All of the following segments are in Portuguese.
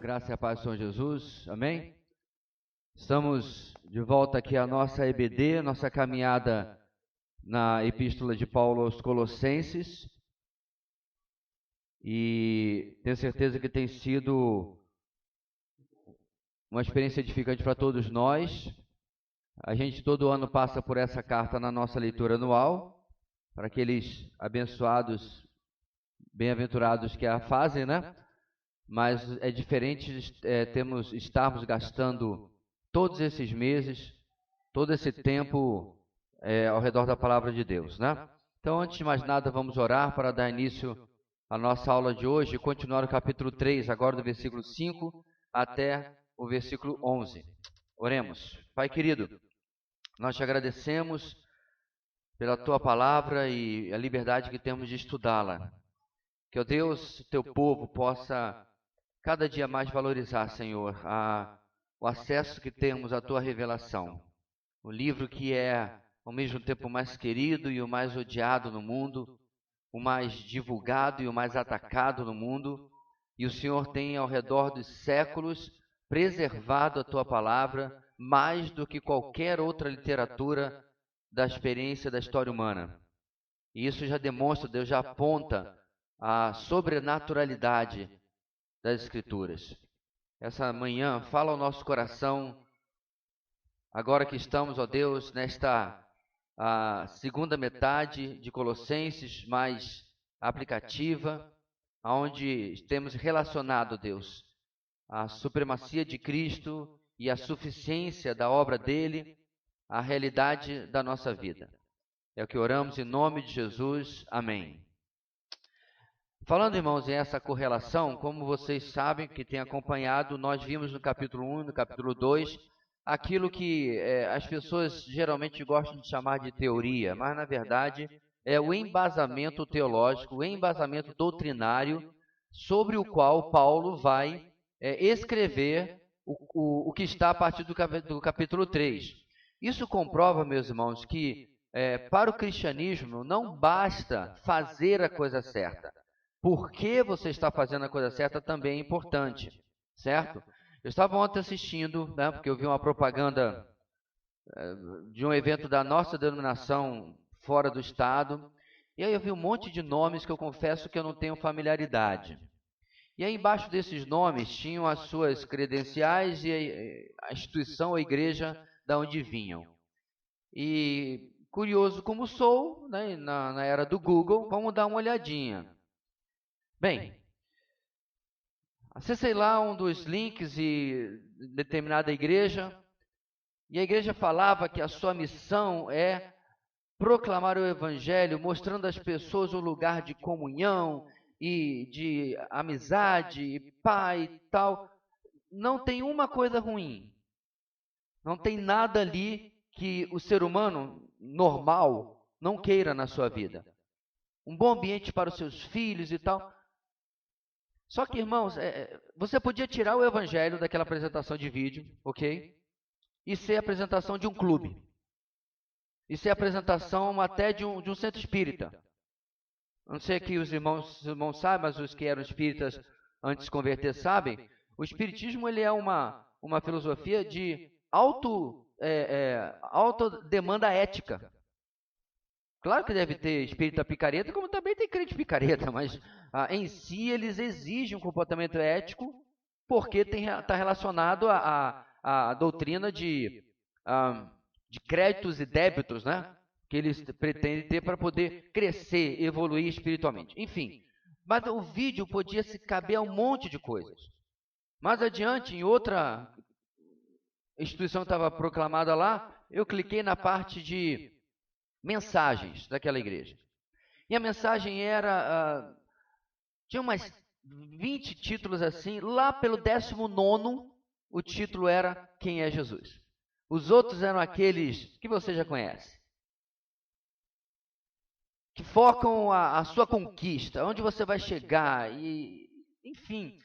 graça e a paz do Senhor Jesus, amém? Estamos de volta aqui à nossa EBD, nossa caminhada na Epístola de Paulo aos Colossenses. E tenho certeza que tem sido uma experiência edificante para todos nós. A gente todo ano passa por essa carta na nossa leitura anual, para aqueles abençoados, bem-aventurados que a fazem, né? Mas é diferente estarmos gastando todos esses meses, todo esse tempo ao redor da palavra de Deus, né? Então, antes de mais nada, vamos orar para dar início à nossa aula de hoje e continuar o capítulo 3, agora do versículo 5 até o versículo 11. Oremos. Pai querido, nós te agradecemos pela tua palavra e a liberdade que temos de estudá-la. Que, ó Deus, teu povo possa cada dia mais valorizar, Senhor, o acesso que temos à Tua revelação. O livro que é, ao mesmo tempo, o mais querido e o mais odiado no mundo, o mais divulgado e o mais atacado no mundo. E o Senhor tem, ao redor dos séculos, preservado a Tua palavra mais do que qualquer outra literatura da experiência da história humana. E isso já demonstra, Deus já aponta a sobrenaturalidade das Escrituras. Essa manhã, fala ao nosso coração, agora que estamos, ó Deus, nesta segunda metade de Colossenses, mais aplicativa, onde temos relacionado, Deus, a supremacia de Cristo e a suficiência da obra dele à realidade da nossa vida. É o que oramos em nome de Jesus. Amém. Falando, irmãos, em essa correlação, como vocês sabem que têm acompanhado, nós vimos no capítulo 1 e no capítulo 2 aquilo que as pessoas geralmente gostam de chamar de teoria, mas na verdade é o embasamento teológico, o embasamento doutrinário sobre o qual Paulo vai escrever o que está a partir do capítulo 3. Isso comprova, meus irmãos, que para o cristianismo não basta fazer a coisa certa. Por que você está fazendo a coisa certa também é importante, certo? Eu estava ontem assistindo, né, porque eu vi uma propaganda de um evento da nossa denominação fora do estado, e aí eu vi um monte de nomes que eu confesso que eu não tenho familiaridade. E aí embaixo desses nomes tinham as suas credenciais e a instituição, a igreja da onde vinham. E curioso como sou, né, na era do Google, vamos dar uma olhadinha. Bem, acessei lá um dos links de determinada igreja, e a igreja falava que a sua missão é proclamar o evangelho, mostrando às pessoas o lugar de comunhão e de amizade e pai e tal. Não tem uma coisa ruim. Não tem nada ali que o ser humano normal não queira na sua vida. Um bom ambiente para os seus filhos e tal. Só que, irmãos, você podia tirar o evangelho daquela apresentação de vídeo, ok? E ser a apresentação de um clube. E ser a apresentação até de um centro espírita. Não sei que os irmãos sabem, mas os que eram espíritas antes de se converter sabem. O espiritismo ele é uma filosofia de autodemanda ética. Claro que deve ter espírita picareta, como também tem crente picareta, mas em si eles exigem um comportamento ético porque está relacionado à doutrina de créditos e débitos, né? Que eles pretendem ter para poder crescer, evoluir espiritualmente. Enfim, mas o vídeo podia se caber a um monte de coisas. Mais adiante, em outra instituição que estava proclamada lá, eu cliquei na parte de mensagens daquela igreja. E a mensagem era... tinha umas 20 títulos assim. Lá pelo 19º, o título era Quem é Jesus? Os outros eram aqueles que você já conhece. Que focam a sua conquista, onde você vai chegar. Enfim,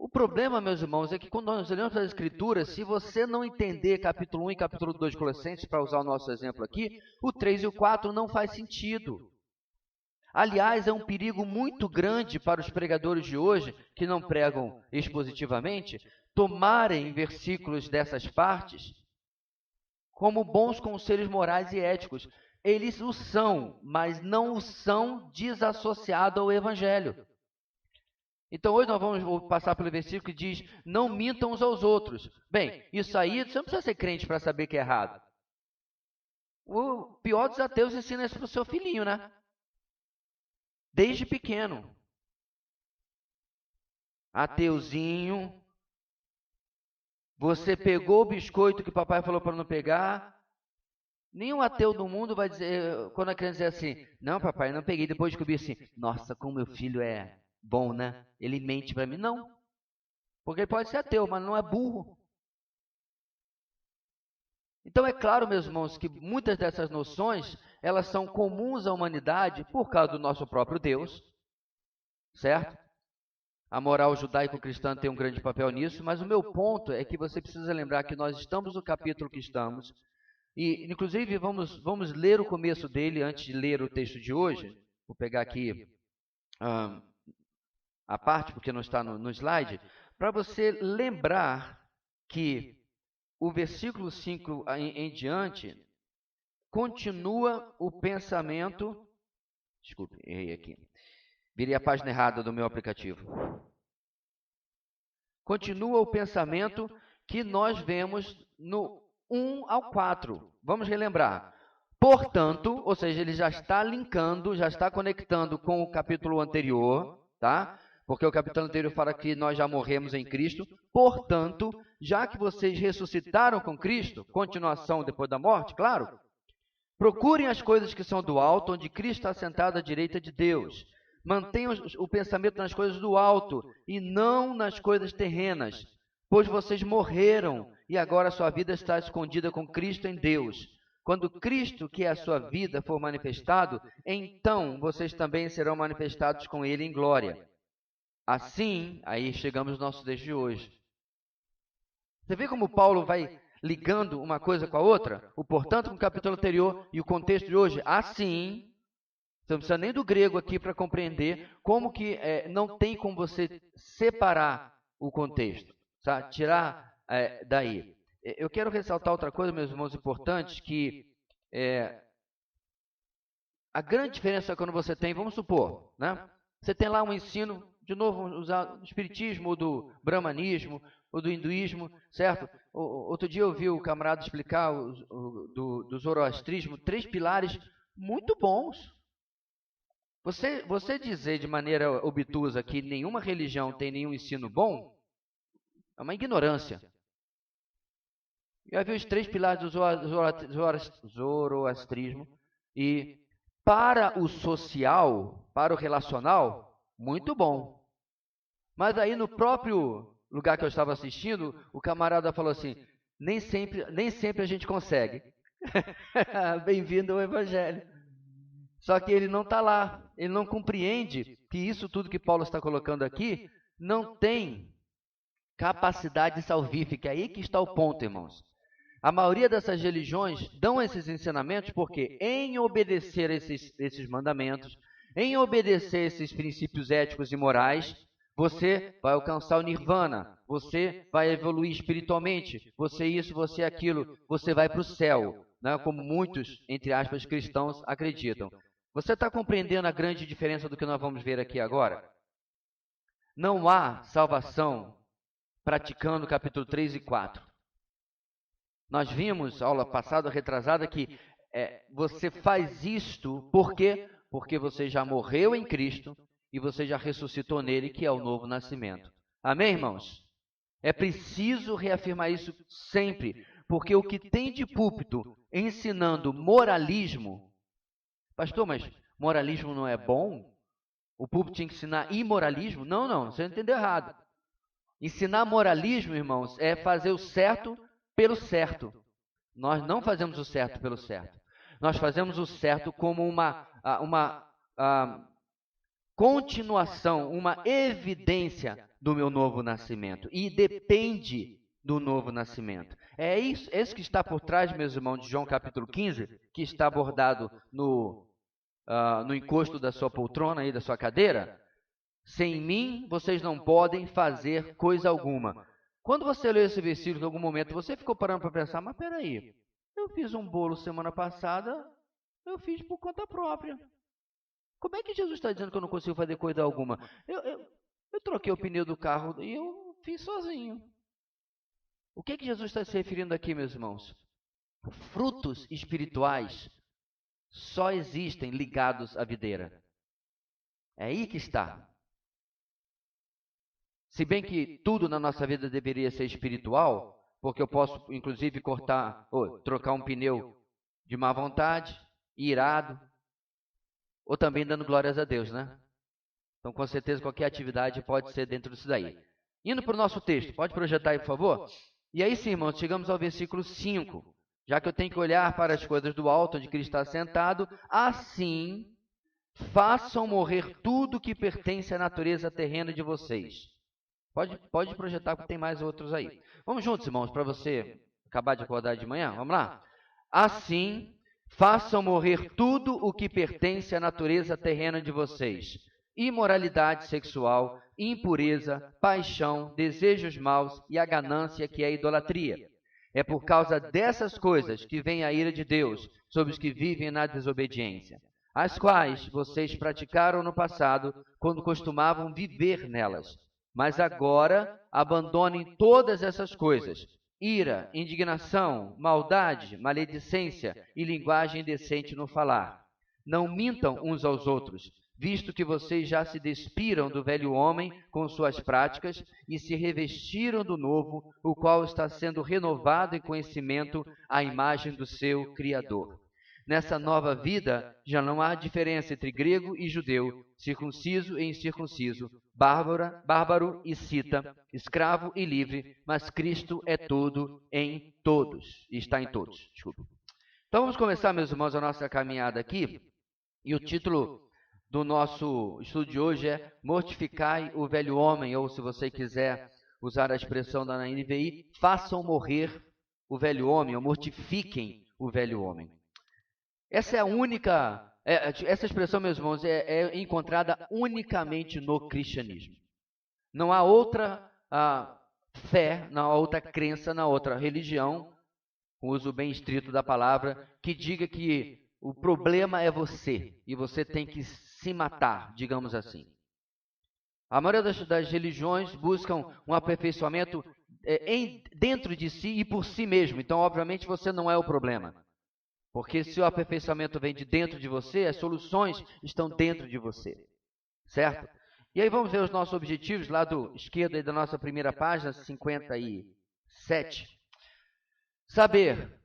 o problema, meus irmãos, é que quando nós olhamos para as Escrituras, se você não entender capítulo 1 e capítulo 2 de Colossenses, para usar o nosso exemplo aqui, o 3 e o 4 não faz sentido. Aliás, é um perigo muito grande para os pregadores de hoje, que não pregam expositivamente, tomarem versículos dessas partes como bons conselhos morais e éticos. Eles o são, mas não o são desassociado ao Evangelho. Então, hoje nós vamos passar pelo versículo que diz, não mintam uns aos outros. Bem, isso aí, você não precisa ser crente para saber que é errado. O pior dos ateus ensina isso para o seu filhinho, né? Desde pequeno. Ateuzinho, você pegou o biscoito que o papai falou para não pegar. Nenhum ateu do mundo vai dizer, quando a criança diz assim, não, papai, não peguei. Depois descobri assim, nossa, como meu filho é bom, né? Ele mente para mim. Não. Porque ele pode ser ateu, mas não é burro. Então é claro, meus irmãos, que muitas dessas noções, elas são comuns à humanidade por causa do nosso próprio Deus, certo? A moral judaico-cristã tem um grande papel nisso, mas o meu ponto é que você precisa lembrar que nós estamos no capítulo que estamos, e inclusive vamos ler o começo dele antes de ler o texto de hoje. Vou pegar aqui a parte, porque não está no slide, para você lembrar que o versículo 5 em diante continua o pensamento. Desculpe, errei aqui. Virei a página errada do meu aplicativo. Continua o pensamento que nós vemos no 1 ao 4. Vamos relembrar. Portanto, ou seja, ele já está linkando, já está conectando com o capítulo anterior, tá? Porque o capítulo anterior fala que nós já morremos em Cristo. Portanto, já que vocês ressuscitaram com Cristo, continuação depois da morte, claro, procurem as coisas que são do alto, onde Cristo está sentado à direita de Deus. Mantenham o pensamento nas coisas do alto e não nas coisas terrenas, pois vocês morreram e agora a sua vida está escondida com Cristo em Deus. Quando Cristo, que é a sua vida, for manifestado, então vocês também serão manifestados com Ele em glória. Assim, aí chegamos no nosso texto de hoje. Você vê como Paulo vai ligando uma coisa com a outra? O portanto com o capítulo anterior e o contexto de hoje? Assim, você não precisa nem do grego aqui para compreender como que não tem como você separar o contexto, sabe? Tirar daí. Eu quero ressaltar outra coisa, meus irmãos, importantes, que a grande diferença é quando você tem, vamos supor, né? Você tem lá um ensino, de novo, usar do espiritismo, ou do brahmanismo, ou do hinduísmo, certo? Outro dia eu vi o camarada explicar do zoroastrismo, 3 pilares muito bons. Você dizer de maneira obtusa que nenhuma religião tem nenhum ensino bom, é uma ignorância. Eu vi os 3 pilares do zoroastrismo, e para o social, para o relacional, muito bom. Mas aí no próprio lugar que eu estava assistindo, o camarada falou assim, nem sempre a gente consegue. Bem-vindo ao Evangelho. Só que ele não está lá, ele não compreende que isso tudo que Paulo está colocando aqui não tem capacidade salvífica. É aí que está o ponto, irmãos. A maioria dessas religiões dão esses ensinamentos porque em obedecer esses mandamentos, em obedecer esses princípios éticos e morais, você vai alcançar o nirvana, você vai evoluir espiritualmente, você isso, você aquilo, você vai para o céu, né? Como muitos, entre aspas, cristãos acreditam. Você está compreendendo a grande diferença do que nós vamos ver aqui agora? Não há salvação praticando capítulo 3 e 4. Nós vimos, aula passada, retrasada, que você faz isto por quê? Porque você já morreu em Cristo e você já ressuscitou nele, que é o novo nascimento. Amém, irmãos? É preciso reafirmar isso sempre, porque o que tem de púlpito ensinando moralismo... Pastor, mas moralismo não é bom? O púlpito tinha que ensinar imoralismo? Não, você entendeu errado. Ensinar moralismo, irmãos, é fazer o certo pelo certo. Nós não fazemos o certo pelo certo. Nós fazemos o certo como uma continuação, uma evidência do meu novo nascimento. E depende do novo nascimento. É isso que está por trás, meus irmãos, de João capítulo 15, que está abordado no no encosto da sua poltrona aí, da sua cadeira, sem mim vocês não podem fazer coisa alguma. Quando você leu esse versículo em algum momento, você ficou parando para pensar, mas peraí, eu fiz um bolo semana passada, eu fiz por conta própria. Como é que Jesus está dizendo que eu não consigo fazer coisa alguma? Eu troquei o pneu do carro e eu fiz sozinho. O que Jesus está se referindo aqui, meus irmãos? Frutos espirituais só existem ligados à videira. É aí que está. Se bem que tudo na nossa vida deveria ser espiritual, porque eu posso, inclusive, trocar um pneu de má vontade, irado, ou também dando glórias a Deus, né? Então, com certeza, qualquer atividade pode ser dentro disso daí. Indo para o nosso texto, pode projetar aí, por favor? E aí sim, irmãos, chegamos ao versículo 5. Já que eu tenho que olhar para as coisas do alto, onde Cristo está sentado, assim façam morrer tudo que pertence à natureza terrena de vocês. Pode projetar, porque tem mais outros aí. Vamos juntos, irmãos, para você acabar de acordar de manhã? Vamos lá? Assim, façam morrer tudo o que pertence à natureza terrena de vocês. Imoralidade sexual, impureza, paixão, desejos maus e a ganância, que é a idolatria. É por causa dessas coisas que vem a ira de Deus sobre os que vivem na desobediência, as quais vocês praticaram no passado, quando costumavam viver nelas. Mas agora abandonem todas essas coisas: ira, indignação, maldade, maledicência e linguagem indecente no falar. Não mintam uns aos outros, visto que vocês já se despiram do velho homem com suas práticas e se revestiram do novo, o qual está sendo renovado em conhecimento à imagem do seu Criador. Nessa nova vida, já não há diferença entre grego e judeu, circunciso e incircunciso, bárbaro e cita, escravo e livre, mas Cristo é tudo em todos, e está em todos. Desculpa. Então vamos começar, meus irmãos, a nossa caminhada aqui, e o título do nosso estudo de hoje é Mortificai o velho homem, ou se você quiser usar a expressão da NVI, façam morrer o velho homem, ou mortifiquem o velho homem. Essa é a única, essa expressão, meus irmãos, é encontrada unicamente no cristianismo. Não há outra fé, não há outra crença, não há outra religião, com uso bem estrito da palavra, que diga que o problema é você e você tem que se matar, digamos assim. A maioria das religiões buscam um aperfeiçoamento dentro de si e por si mesmo. Então, obviamente, você não é o problema. Porque se o aperfeiçoamento vem de dentro de você, as soluções estão dentro de você. Certo? E aí vamos ver os nossos objetivos, lado esquerdo aí da nossa primeira página, 57. Saber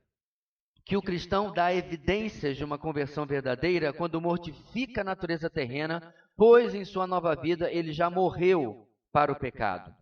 que o cristão dá evidências de uma conversão verdadeira quando mortifica a natureza terrena, pois em sua nova vida ele já morreu para o pecado.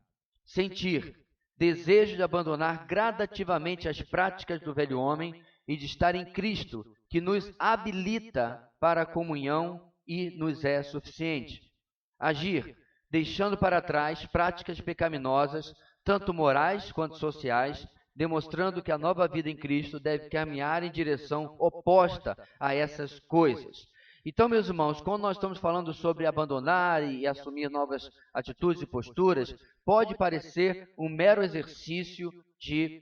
Sentir desejo de abandonar gradativamente as práticas do velho homem e de estar em Cristo, que nos habilita para a comunhão e nos é suficiente. Agir, deixando para trás práticas pecaminosas, tanto morais quanto sociais, demonstrando que a nova vida em Cristo deve caminhar em direção oposta a essas coisas. Então, meus irmãos, quando nós estamos falando sobre abandonar e assumir novas atitudes e posturas, pode parecer um mero exercício de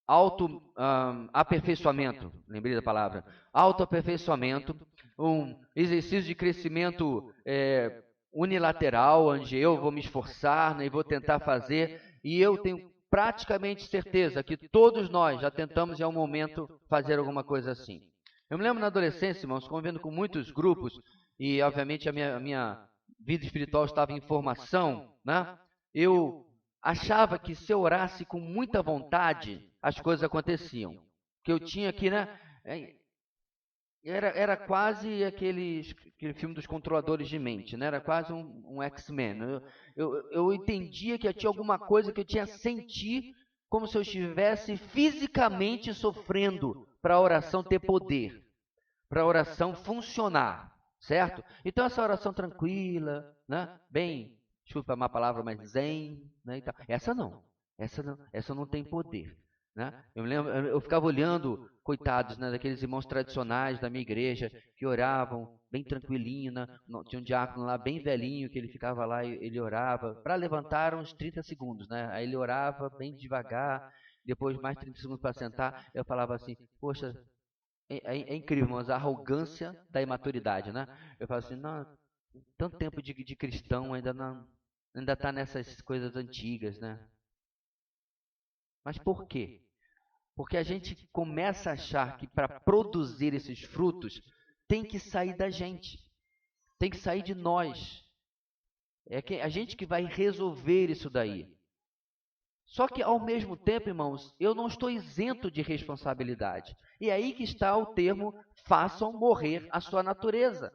autoaperfeiçoamento, lembrei da palavra, autoaperfeiçoamento, um exercício de crescimento unilateral, onde eu vou me esforçar, né, e vou tentar fazer, e eu tenho praticamente certeza que todos nós já tentamos em algum momento fazer alguma coisa assim. Eu me lembro na adolescência, irmãos, convivendo com muitos grupos, e obviamente a minha vida espiritual estava em formação, né? Eu achava que se eu orasse com muita vontade, as coisas aconteciam. Que eu tinha aqui, né? Era quase aquele filme dos controladores de mente, né? Era quase um X-Men. Eu entendia que eu tinha alguma coisa que eu tinha que sentir como se eu estivesse fisicamente sofrendo para a oração ter poder, para a oração funcionar, certo? Então essa oração tranquila, né? Bem, desculpa a má palavra, mas zen, né? Essa não tem poder. né? Eu ficava olhando, coitados, né, daqueles irmãos tradicionais da minha igreja, que oravam bem tranquilinho, né? Tinha um diácono lá bem velhinho, que ele ficava lá e ele orava, para levantar uns 30 segundos, né? Aí ele orava bem devagar, depois mais 30 segundos para sentar, eu falava assim, poxa, é incrível, mas a arrogância da imaturidade, né? Eu falo assim, não, tanto tempo de cristão ainda está nessas coisas antigas, né? Mas por quê? Porque a gente começa a achar que para produzir esses frutos tem que sair da gente, tem que sair de nós. É que a gente que vai resolver isso daí. Só que ao mesmo tempo, irmãos, eu não estou isento de responsabilidade. E é aí que está o termo façam morrer a sua natureza.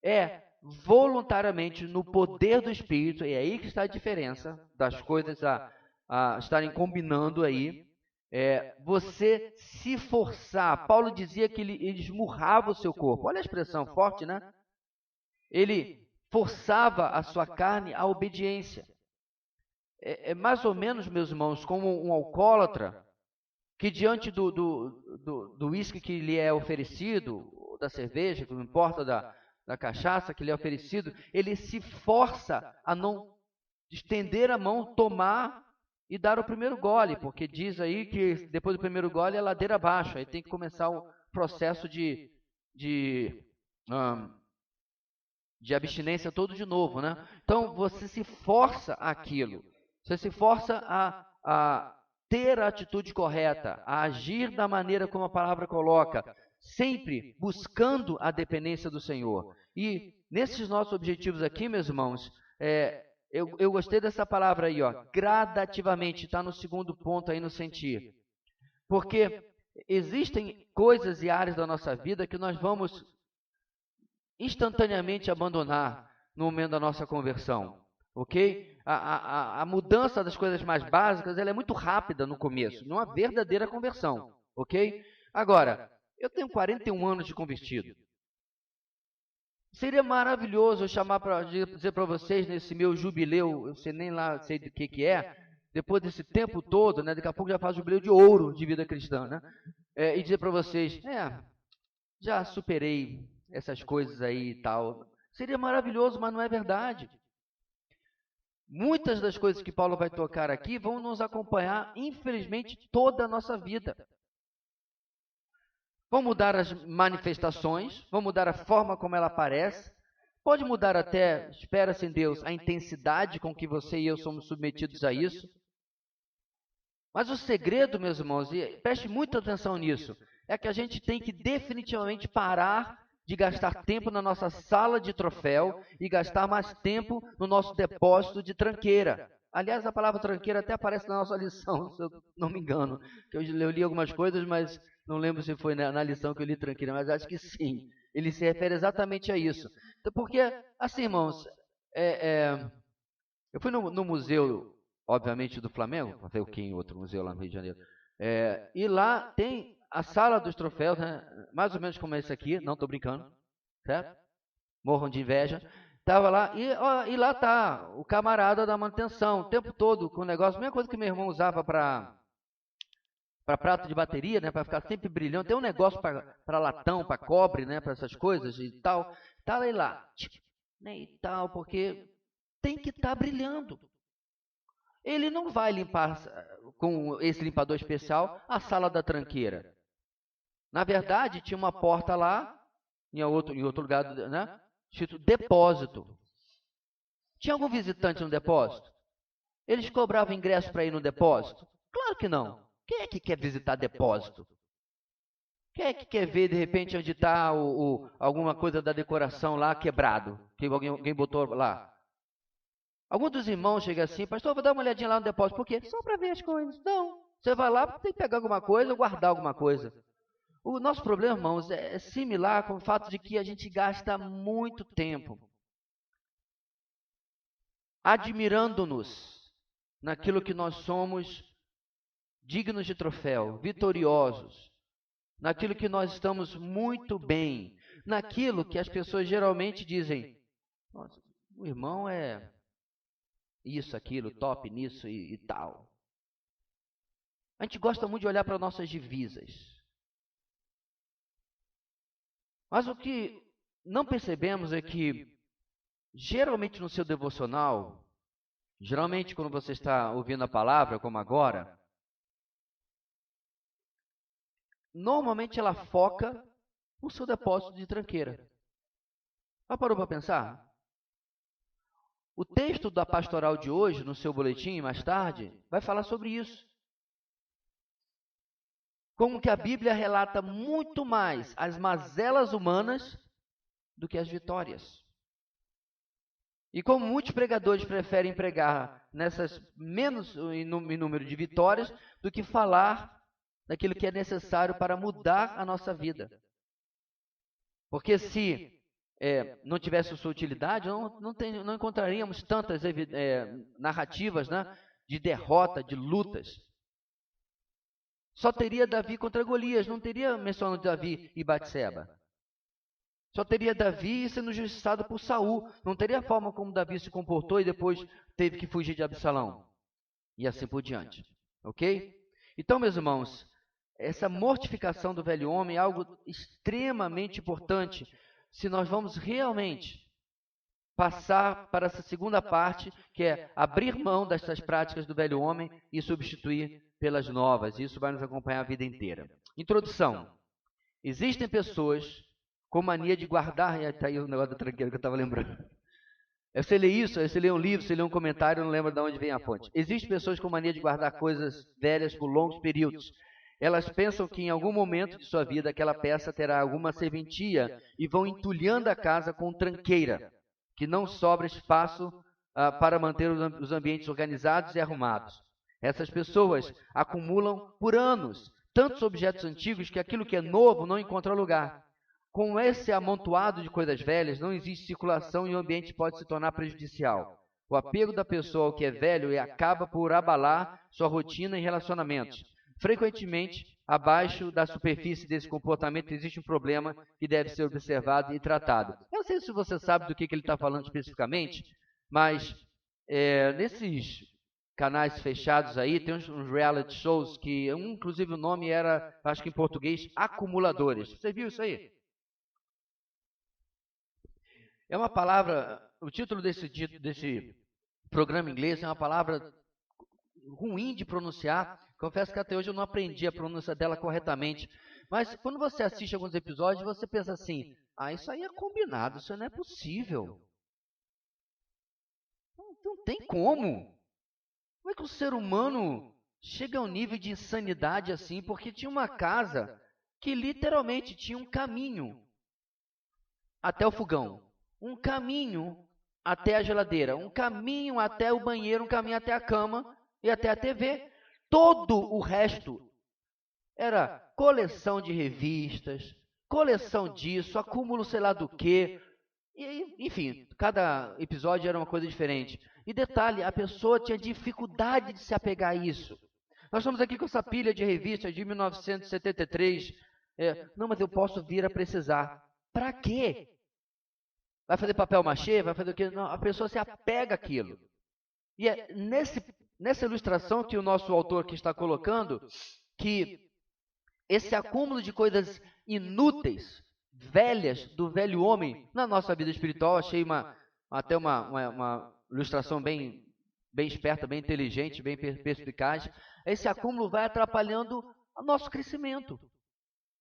É voluntariamente no poder do Espírito, e é aí que está a diferença das coisas a estarem combinando aí. Você se forçar. Paulo dizia que ele esmurrava o seu corpo. Olha a expressão forte, né? Ele forçava a sua carne à obediência. É mais ou menos, meus irmãos, como um alcoólatra que diante do uísque que lhe é oferecido, da cerveja, que não importa da cachaça que lhe é oferecido, ele se força a não estender a mão, tomar e dar o primeiro gole, porque diz aí que depois do primeiro gole é ladeira abaixo, aí tem que começar o processo de, de abstinência todo de novo, né? Então você se força àquilo, você se força a ter a atitude correta, a agir da maneira como a palavra coloca, sempre buscando a dependência do Senhor. E nesses nossos objetivos aqui, meus irmãos, eu gostei dessa palavra aí, ó, gradativamente, está no segundo ponto aí no sentir. Porque existem coisas e áreas da nossa vida que nós vamos instantaneamente abandonar no momento da nossa conversão. Ok? A mudança das coisas mais básicas ela é muito rápida no começo, numa verdadeira conversão. Ok? Agora, eu tenho 41 anos de convertido. Seria maravilhoso eu chamar para dizer para vocês nesse meu jubileu, eu sei nem lá sei do que é, depois desse tempo todo, né? Daqui a pouco já faz jubileu de ouro de vida cristã, né? E dizer para vocês, já superei essas coisas aí e tal. Seria maravilhoso, mas não é verdade. Muitas das coisas que Paulo vai tocar aqui vão nos acompanhar, infelizmente, toda a nossa vida. Vão mudar as manifestações, vão mudar a forma como ela aparece, pode mudar até, espera-se em Deus, a intensidade com que você e eu somos submetidos a isso. Mas o segredo, meus irmãos, e preste muita atenção nisso, é que a gente tem que definitivamente parar de gastar tempo na nossa sala de troféu e gastar mais tempo no nosso depósito de tranqueira. Aliás, a palavra tranqueira até aparece na nossa lição, se eu não me engano. Eu li algumas coisas, mas não lembro se foi na lição que eu li tranqueira, mas acho que sim. Ele se refere exatamente a isso. Porque, assim, irmãos, eu fui no museu, obviamente, do Flamengo, fazer o que em outro museu lá no Rio de Janeiro. E lá tem a sala dos troféus, né? Mais ou menos como esse aqui, não estou brincando, certo? Morram de inveja. Estava lá, e lá está o camarada da manutenção, o tempo todo com o negócio, a mesma coisa que meu irmão usava para prato de bateria, né, para ficar sempre brilhando. Tem um negócio para latão, para cobre, né, para essas coisas e tal. Tá lá, né, e tal, porque tem que estar brilhando. Ele não vai limpar com esse limpador especial a sala da tranqueira. Na verdade, tinha uma porta lá, em outro lugar, né? Escrito depósito. Tinha algum visitante no depósito? Eles cobravam ingresso para ir no depósito? Claro que não. Quem é que quer visitar depósito? Quem é que quer ver, de repente, onde está alguma coisa da decoração lá quebrado? Que alguém botou lá? Algum dos irmãos chega assim, pastor, vou dar uma olhadinha lá no depósito. Por quê? Só para ver as coisas. Não. Você vai lá porque tem que pegar alguma coisa ou guardar alguma coisa. O nosso problema, irmãos, é similar com o fato de que a gente gasta muito tempo admirando-nos naquilo que nós somos dignos de troféu, vitoriosos, naquilo que nós estamos muito bem, naquilo que as pessoas geralmente dizem, nossa, o irmão é isso, aquilo, top nisso e tal. A gente gosta muito de olhar para nossas divisas. Mas o que não percebemos é que, geralmente no seu devocional, geralmente quando você está ouvindo a palavra, como agora, normalmente ela foca no seu depósito de tranqueira. Já parou para pensar? O texto da pastoral de hoje, no seu boletim, mais tarde, vai falar sobre isso. Como que a Bíblia relata muito mais as mazelas humanas do que as vitórias. E como muitos pregadores preferem pregar nessas menos em número de vitórias do que falar daquilo que é necessário para mudar a nossa vida. Porque se não tivesse sua utilidade, não encontraríamos tantas narrativas, né, de derrota, de lutas. Só teria Davi contra Golias, não teria menção de Davi e Batseba. Só teria Davi sendo injustiçado por Saul. Não teria a forma como Davi se comportou e depois teve que fugir de Absalão. E assim por diante. Ok? Então, meus irmãos, essa mortificação do velho homem é algo extremamente importante se nós vamos realmente passar para essa segunda parte, que é abrir mão dessas práticas do velho homem e substituir pelas novas. Isso vai nos acompanhar a vida inteira. Introdução. Existem pessoas com mania de guardar... Está aí o negócio da tranqueira que eu estava lembrando. Você lê isso, você lê um livro, você lê um comentário, não lembra de onde vem a fonte. Existem pessoas com mania de guardar coisas velhas por longos períodos. Elas pensam que em algum momento de sua vida aquela peça terá alguma serventia e vão entulhando a casa com tranqueira, que não sobra espaço para manter os ambientes organizados e arrumados. Essas pessoas acumulam por anos tantos objetos antigos que aquilo que é novo não encontra lugar. Com esse amontoado de coisas velhas, não existe circulação e o ambiente pode se tornar prejudicial. O apego da pessoa ao que é velho acaba por abalar sua rotina e relacionamentos. Frequentemente, abaixo da superfície desse comportamento existe um problema que deve ser observado e tratado. Eu não sei se você sabe do que ele está falando especificamente, mas nesses canais fechados aí, tem uns reality shows que, inclusive o nome era, acho que em português, acumuladores. Você viu isso aí? É uma palavra, o título desse programa em inglês é uma palavra ruim de pronunciar. Confesso que até hoje eu não aprendi a pronúncia dela corretamente. Mas quando você assiste alguns episódios, você pensa assim, isso aí é combinado, isso não é possível. Não tem como. Como é que o ser humano chega a um nível de insanidade assim? Porque tinha uma casa que literalmente tinha um caminho até o fogão, um caminho até a geladeira, um caminho até o banheiro, um caminho até a cama e até a TV. Todo o resto era coleção de revistas, coleção disso, acúmulo sei lá do quê. Enfim, cada episódio era uma coisa diferente. E detalhe, a pessoa tinha dificuldade de se apegar a isso. Nós estamos aqui com essa pilha de revistas de 1973. Não, mas eu posso vir a precisar. Para quê? Vai fazer papel machê? Vai fazer o quê? Não, a pessoa se apega àquilo. E é nessa ilustração que o nosso autor aqui está colocando, que esse acúmulo de coisas inúteis, velhas, do velho homem, na nossa vida espiritual, achei até uma ilustração bem esperta, bem inteligente, bem perspicaz. Esse acúmulo vai atrapalhando o nosso crescimento,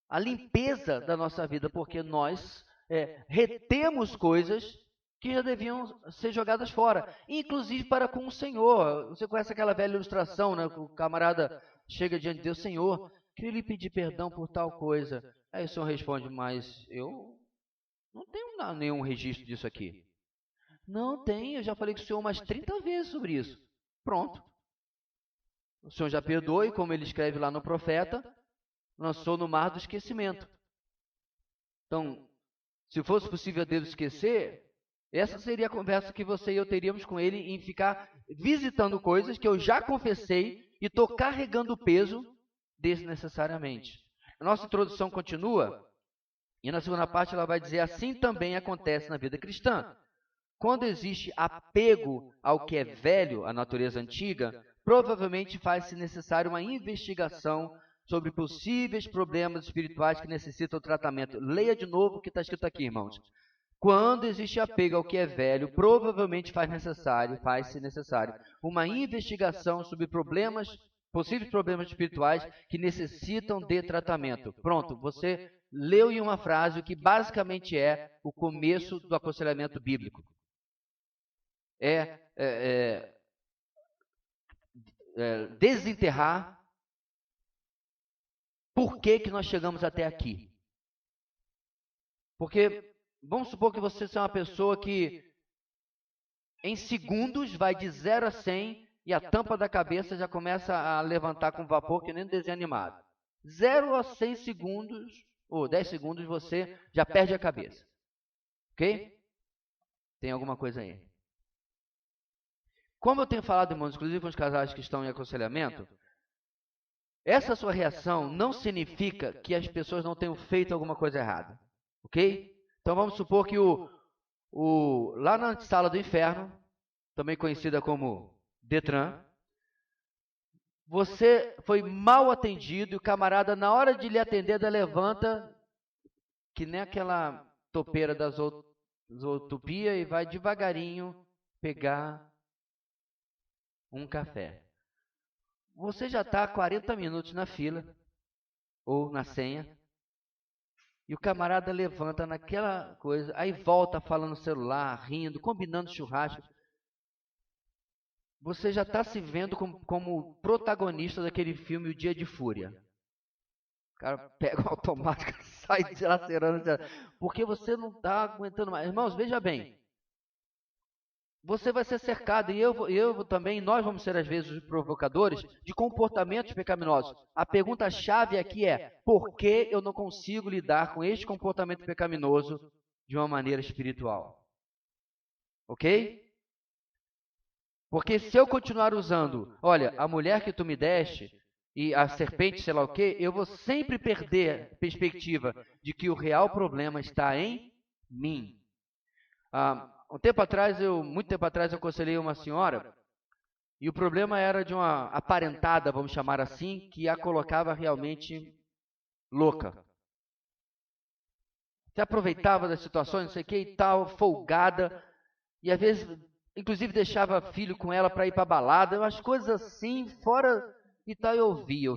a limpeza da nossa vida, porque nós retemos coisas que já deviam ser jogadas fora, inclusive para com o Senhor. Você conhece aquela velha ilustração, né? O camarada chega diante de Deus, Senhor, queria lhe pedir perdão por tal coisa. Aí o Senhor responde, mas eu não tenho nenhum registro disso aqui. Não tem, eu já falei com o Senhor umas 30 vezes sobre isso. Pronto. O Senhor já perdoou e, como ele escreve lá no profeta, lançou no mar do esquecimento. Então, se fosse possível Deus esquecer, essa seria a conversa que você e eu teríamos com ele em ficar visitando coisas que eu já confessei e estou carregando o peso desnecessariamente. A nossa introdução continua e na segunda parte ela vai dizer, assim também acontece na vida cristã. Quando existe apego ao que é velho, a natureza antiga, provavelmente faz-se necessário uma investigação sobre possíveis problemas espirituais que necessitam tratamento. Leia de novo o que está escrito aqui, irmãos. Quando existe apego ao que é velho, provavelmente faz-se necessário uma investigação sobre possíveis problemas espirituais que necessitam de tratamento. Pronto, você leu em uma frase o que basicamente é o começo do aconselhamento bíblico. Desenterrar por que nós chegamos até aqui. Porque vamos supor que você seja uma pessoa que em segundos vai de 0 a 100 e a tampa da cabeça já começa a levantar com vapor que nem um desenho animado. 0 a 100 segundos, ou 10 segundos, você já perde a cabeça. Ok? Tem alguma coisa aí. Como eu tenho falado, irmãos, inclusive com os casais que estão em aconselhamento, essa sua reação não significa que as pessoas não tenham feito alguma coisa errada. Ok? Então vamos supor que lá na sala do inferno, também conhecida como Detran, você foi mal atendido e o camarada, na hora de lhe atender, levanta, que nem aquela topeira da Zootopia, e vai devagarinho pegar um café. Você já está 40 minutos na fila, ou na senha, e o camarada levanta naquela coisa, aí volta falando no celular, rindo, combinando churrasco. Você já está se vendo como protagonista daquele filme O Dia de Fúria. O cara pega o automático e sai dilacerando, porque você não está aguentando mais. Irmãos, veja bem. Você vai ser cercado, e eu também, nós vamos ser às vezes os provocadores de comportamentos pecaminosos. A pergunta-chave aqui é: por que eu não consigo lidar com este comportamento pecaminoso de uma maneira espiritual? Ok? Porque se eu continuar usando, olha, a mulher que tu me deste e a serpente, sei lá o quê, eu vou sempre perder a perspectiva de que o real problema está em mim. Muito tempo atrás, eu aconselhei uma senhora, e o problema era de uma aparentada, vamos chamar assim, que a colocava realmente louca. Se aproveitava das situações, não sei o que e tal, folgada, e às vezes, inclusive, deixava filho com ela para ir para a balada, umas coisas assim, fora e tal, eu ouvi.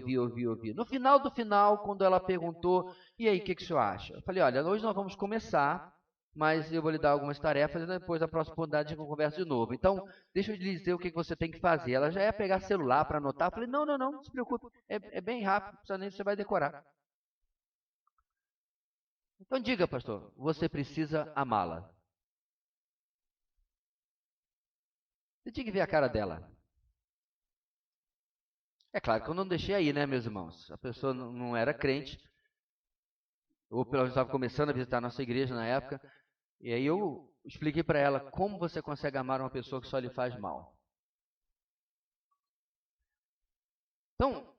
No final do final, quando ela perguntou, e aí, o que o senhor acha? Eu falei, olha, hoje nós vamos começar, mas eu vou lhe dar algumas tarefas e depois, na próxima oportunidade, a gente conversa de novo. Então, deixa eu lhe dizer o que você tem que fazer. Ela já ia pegar celular para anotar. Eu falei, não se preocupe. É bem rápido, não precisa nem, você vai decorar. Então, diga, pastor, você precisa amá-la. Você tinha que ver a cara dela. É claro que eu não deixei aí, né, meus irmãos? A pessoa não era crente, ou pelo menos estava começando a visitar a nossa igreja na época. E aí eu expliquei para ela como você consegue amar uma pessoa que só lhe faz mal. Então,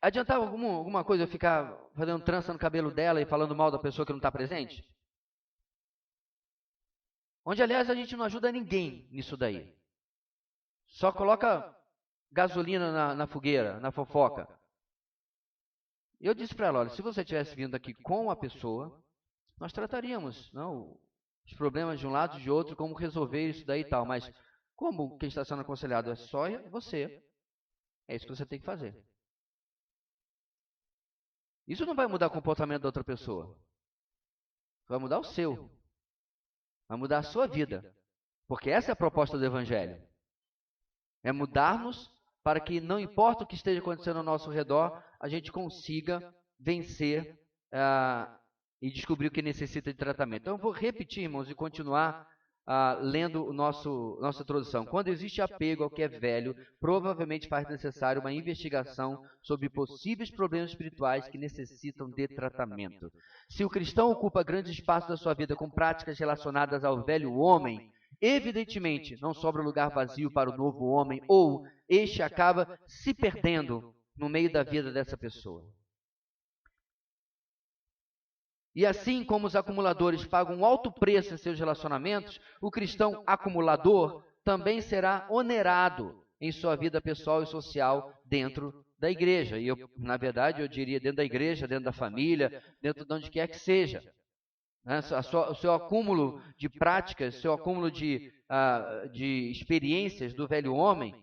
adiantava alguma coisa eu ficar fazendo trança no cabelo dela e falando mal da pessoa que não está presente? Onde, aliás, a gente não ajuda ninguém nisso daí. Só coloca gasolina na fogueira, na fofoca. Eu disse para ela, olha, se você tivesse vindo aqui com a pessoa, nós trataríamos os problemas de um lado e de outro, como resolver isso daí e tal. Mas como quem está sendo aconselhado é só você, é isso que você tem que fazer. Isso não vai mudar o comportamento da outra pessoa. Vai mudar o seu. Vai mudar a sua vida. Porque essa é a proposta do Evangelho. É mudarmos para que, não importa o que esteja acontecendo ao nosso redor, a gente consiga vencer e descobrir o que necessita de tratamento. Então, eu vou repetir, irmãos, e continuar lendo nossa introdução. Quando existe apego ao que é velho, provavelmente faz necessário uma investigação sobre possíveis problemas espirituais que necessitam de tratamento. Se o cristão ocupa grande espaço da sua vida com práticas relacionadas ao velho homem, evidentemente não sobra lugar vazio para o novo homem, ou este acaba se perdendo no meio da vida dessa pessoa. E assim como os acumuladores pagam um alto preço em seus relacionamentos, o cristão acumulador também será onerado em sua vida pessoal e social dentro da igreja. E eu, na verdade, eu diria dentro da igreja, dentro da família, dentro de onde quer que seja. O seu acúmulo de práticas, seu acúmulo de experiências do velho homem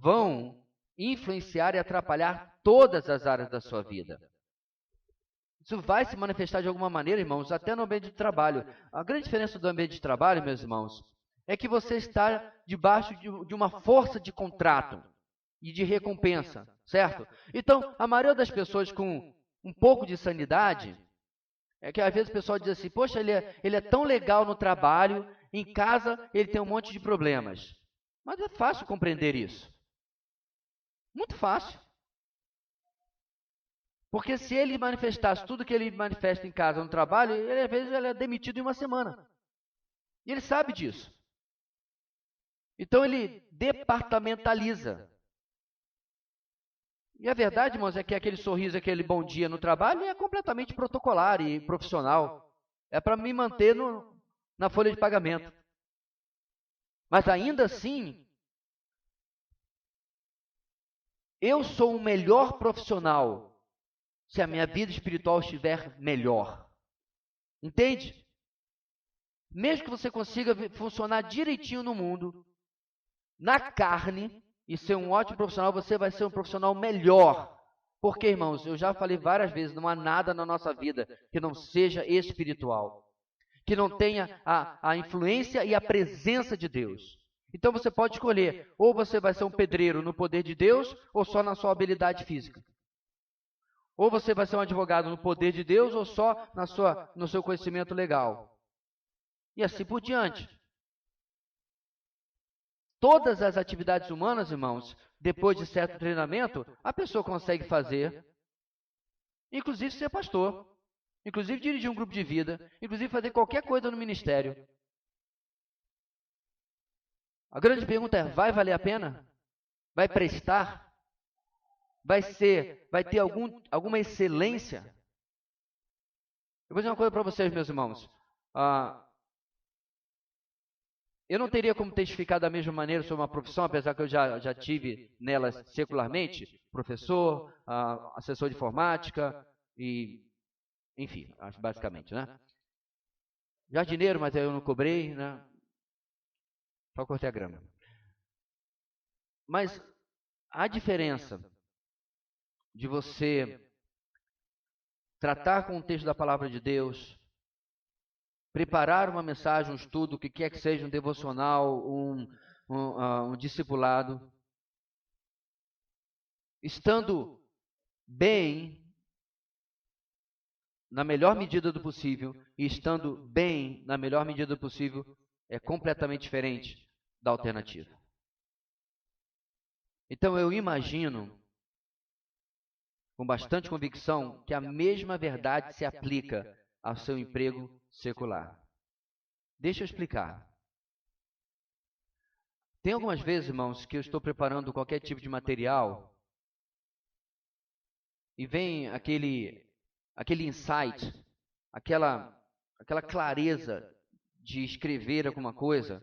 vão influenciar e atrapalhar todas as áreas da sua vida. Isso vai se manifestar de alguma maneira, irmãos, até no ambiente de trabalho. A grande diferença do ambiente de trabalho, meus irmãos, é que você está debaixo de uma força de contrato e de recompensa, certo? Então, a maioria das pessoas com um pouco de sanidade, é que às vezes o pessoal diz assim, poxa, ele é tão legal no trabalho, em casa ele tem um monte de problemas. Mas é fácil compreender isso. Muito fácil. Porque se ele manifestasse tudo que ele manifesta em casa, no trabalho, às vezes ele é demitido em uma semana. E ele sabe disso. Então ele departamentaliza. E a verdade, irmãos, é que aquele sorriso, aquele bom dia no trabalho é completamente protocolar e profissional. É para me manter na folha de pagamento. Mas ainda assim, eu sou um melhor profissional se a minha vida espiritual estiver melhor. Entende? Mesmo que você consiga funcionar direitinho no mundo, na carne, e ser um ótimo profissional, você vai ser um profissional melhor. Porque, irmãos, eu já falei várias vezes, não há nada na nossa vida que não seja espiritual, que não tenha a influência e a presença de Deus. Então você pode escolher, ou você vai ser um pedreiro no poder de Deus, ou só na sua habilidade física. Ou você vai ser um advogado no poder de Deus, ou só no seu conhecimento legal. E assim por diante. Todas as atividades humanas, irmãos, depois de certo treinamento, a pessoa consegue fazer, inclusive ser pastor, inclusive dirigir um grupo de vida, inclusive fazer qualquer coisa no ministério. A grande pergunta é, vai valer a pena? Vai prestar? Vai ter alguma excelência? Eu vou dizer uma coisa para vocês, meus irmãos. Eu não teria como testificar da mesma maneira sobre uma profissão, apesar que eu já tive nela secularmente, professor, assessor de informática, e, enfim, basicamente, né? Jardineiro, mas eu não cobrei, né? Só cortei a grama. Mas a diferença de você tratar com o texto da palavra de Deus, preparar uma mensagem, um estudo, o que quer que seja, um devocional, um discipulado, estando bem, na melhor medida do possível, e estando bem, na melhor medida do possível, é completamente diferente da alternativa. Então eu imagino, com bastante convicção, que a mesma verdade se aplica ao seu emprego secular. Deixa eu explicar. Tem algumas vezes, irmãos, que eu estou preparando qualquer tipo de material e vem aquele insight, aquela clareza de escrever alguma coisa,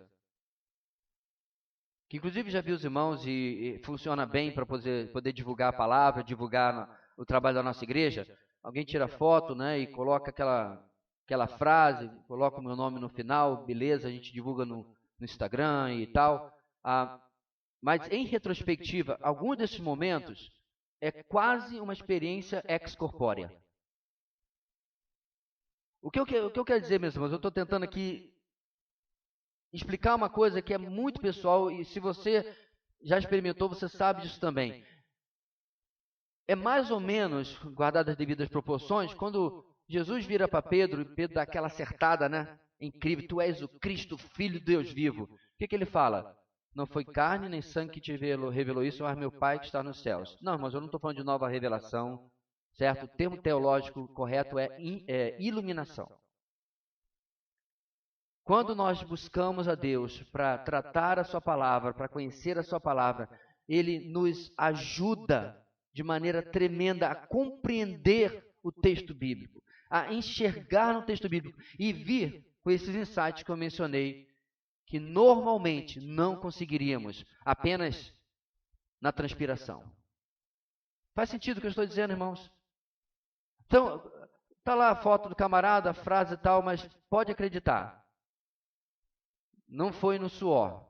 que inclusive já vi os irmãos e funciona bem para poder divulgar a palavra, divulgar o trabalho da nossa igreja. Alguém tira foto, né, e coloca aquela frase, coloca o meu nome no final, beleza, a gente divulga no Instagram e tal. Mas em retrospectiva, alguns desses momentos é quase uma experiência ex-corpórea. O que eu quero dizer, meus irmãos, eu estou tentando aqui explicar uma coisa que é muito pessoal e se você já experimentou, você sabe disso também. É mais ou menos, guardadas as devidas proporções, quando Jesus vira para Pedro e Pedro dá aquela acertada, né? Incrível, tu és o Cristo, Filho de Deus vivo. O que ele fala? Não foi carne nem sangue que te revelou isso, mas meu Pai que está nos céus. Não, mas eu não estou falando de nova revelação, certo? O termo teológico correto é iluminação. Quando nós buscamos a Deus para tratar a sua palavra, para conhecer a sua palavra, Ele nos ajuda de maneira tremenda a compreender o texto bíblico, a enxergar no texto bíblico e vir com esses insights que eu mencionei, que normalmente não conseguiríamos apenas na transpiração. Faz sentido o que eu estou dizendo, irmãos? Então, está lá a foto do camarada, a frase e tal, mas pode acreditar. Não foi no suor.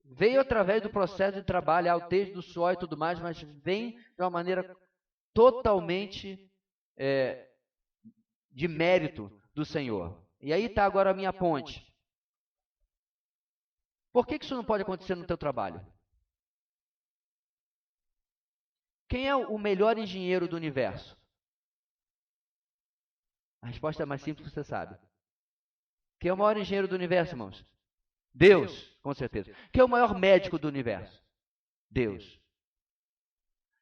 Veio através do processo de trabalho, o texto do suor e tudo mais, mas vem de uma maneira totalmente de mérito do Senhor. E aí está agora a minha ponte. Por que isso não pode acontecer no teu trabalho? Quem é o melhor engenheiro do universo? A resposta é mais simples que você sabe. Quem é o maior engenheiro do universo, irmãos? Deus, com certeza. Quem é o maior médico do universo? Deus.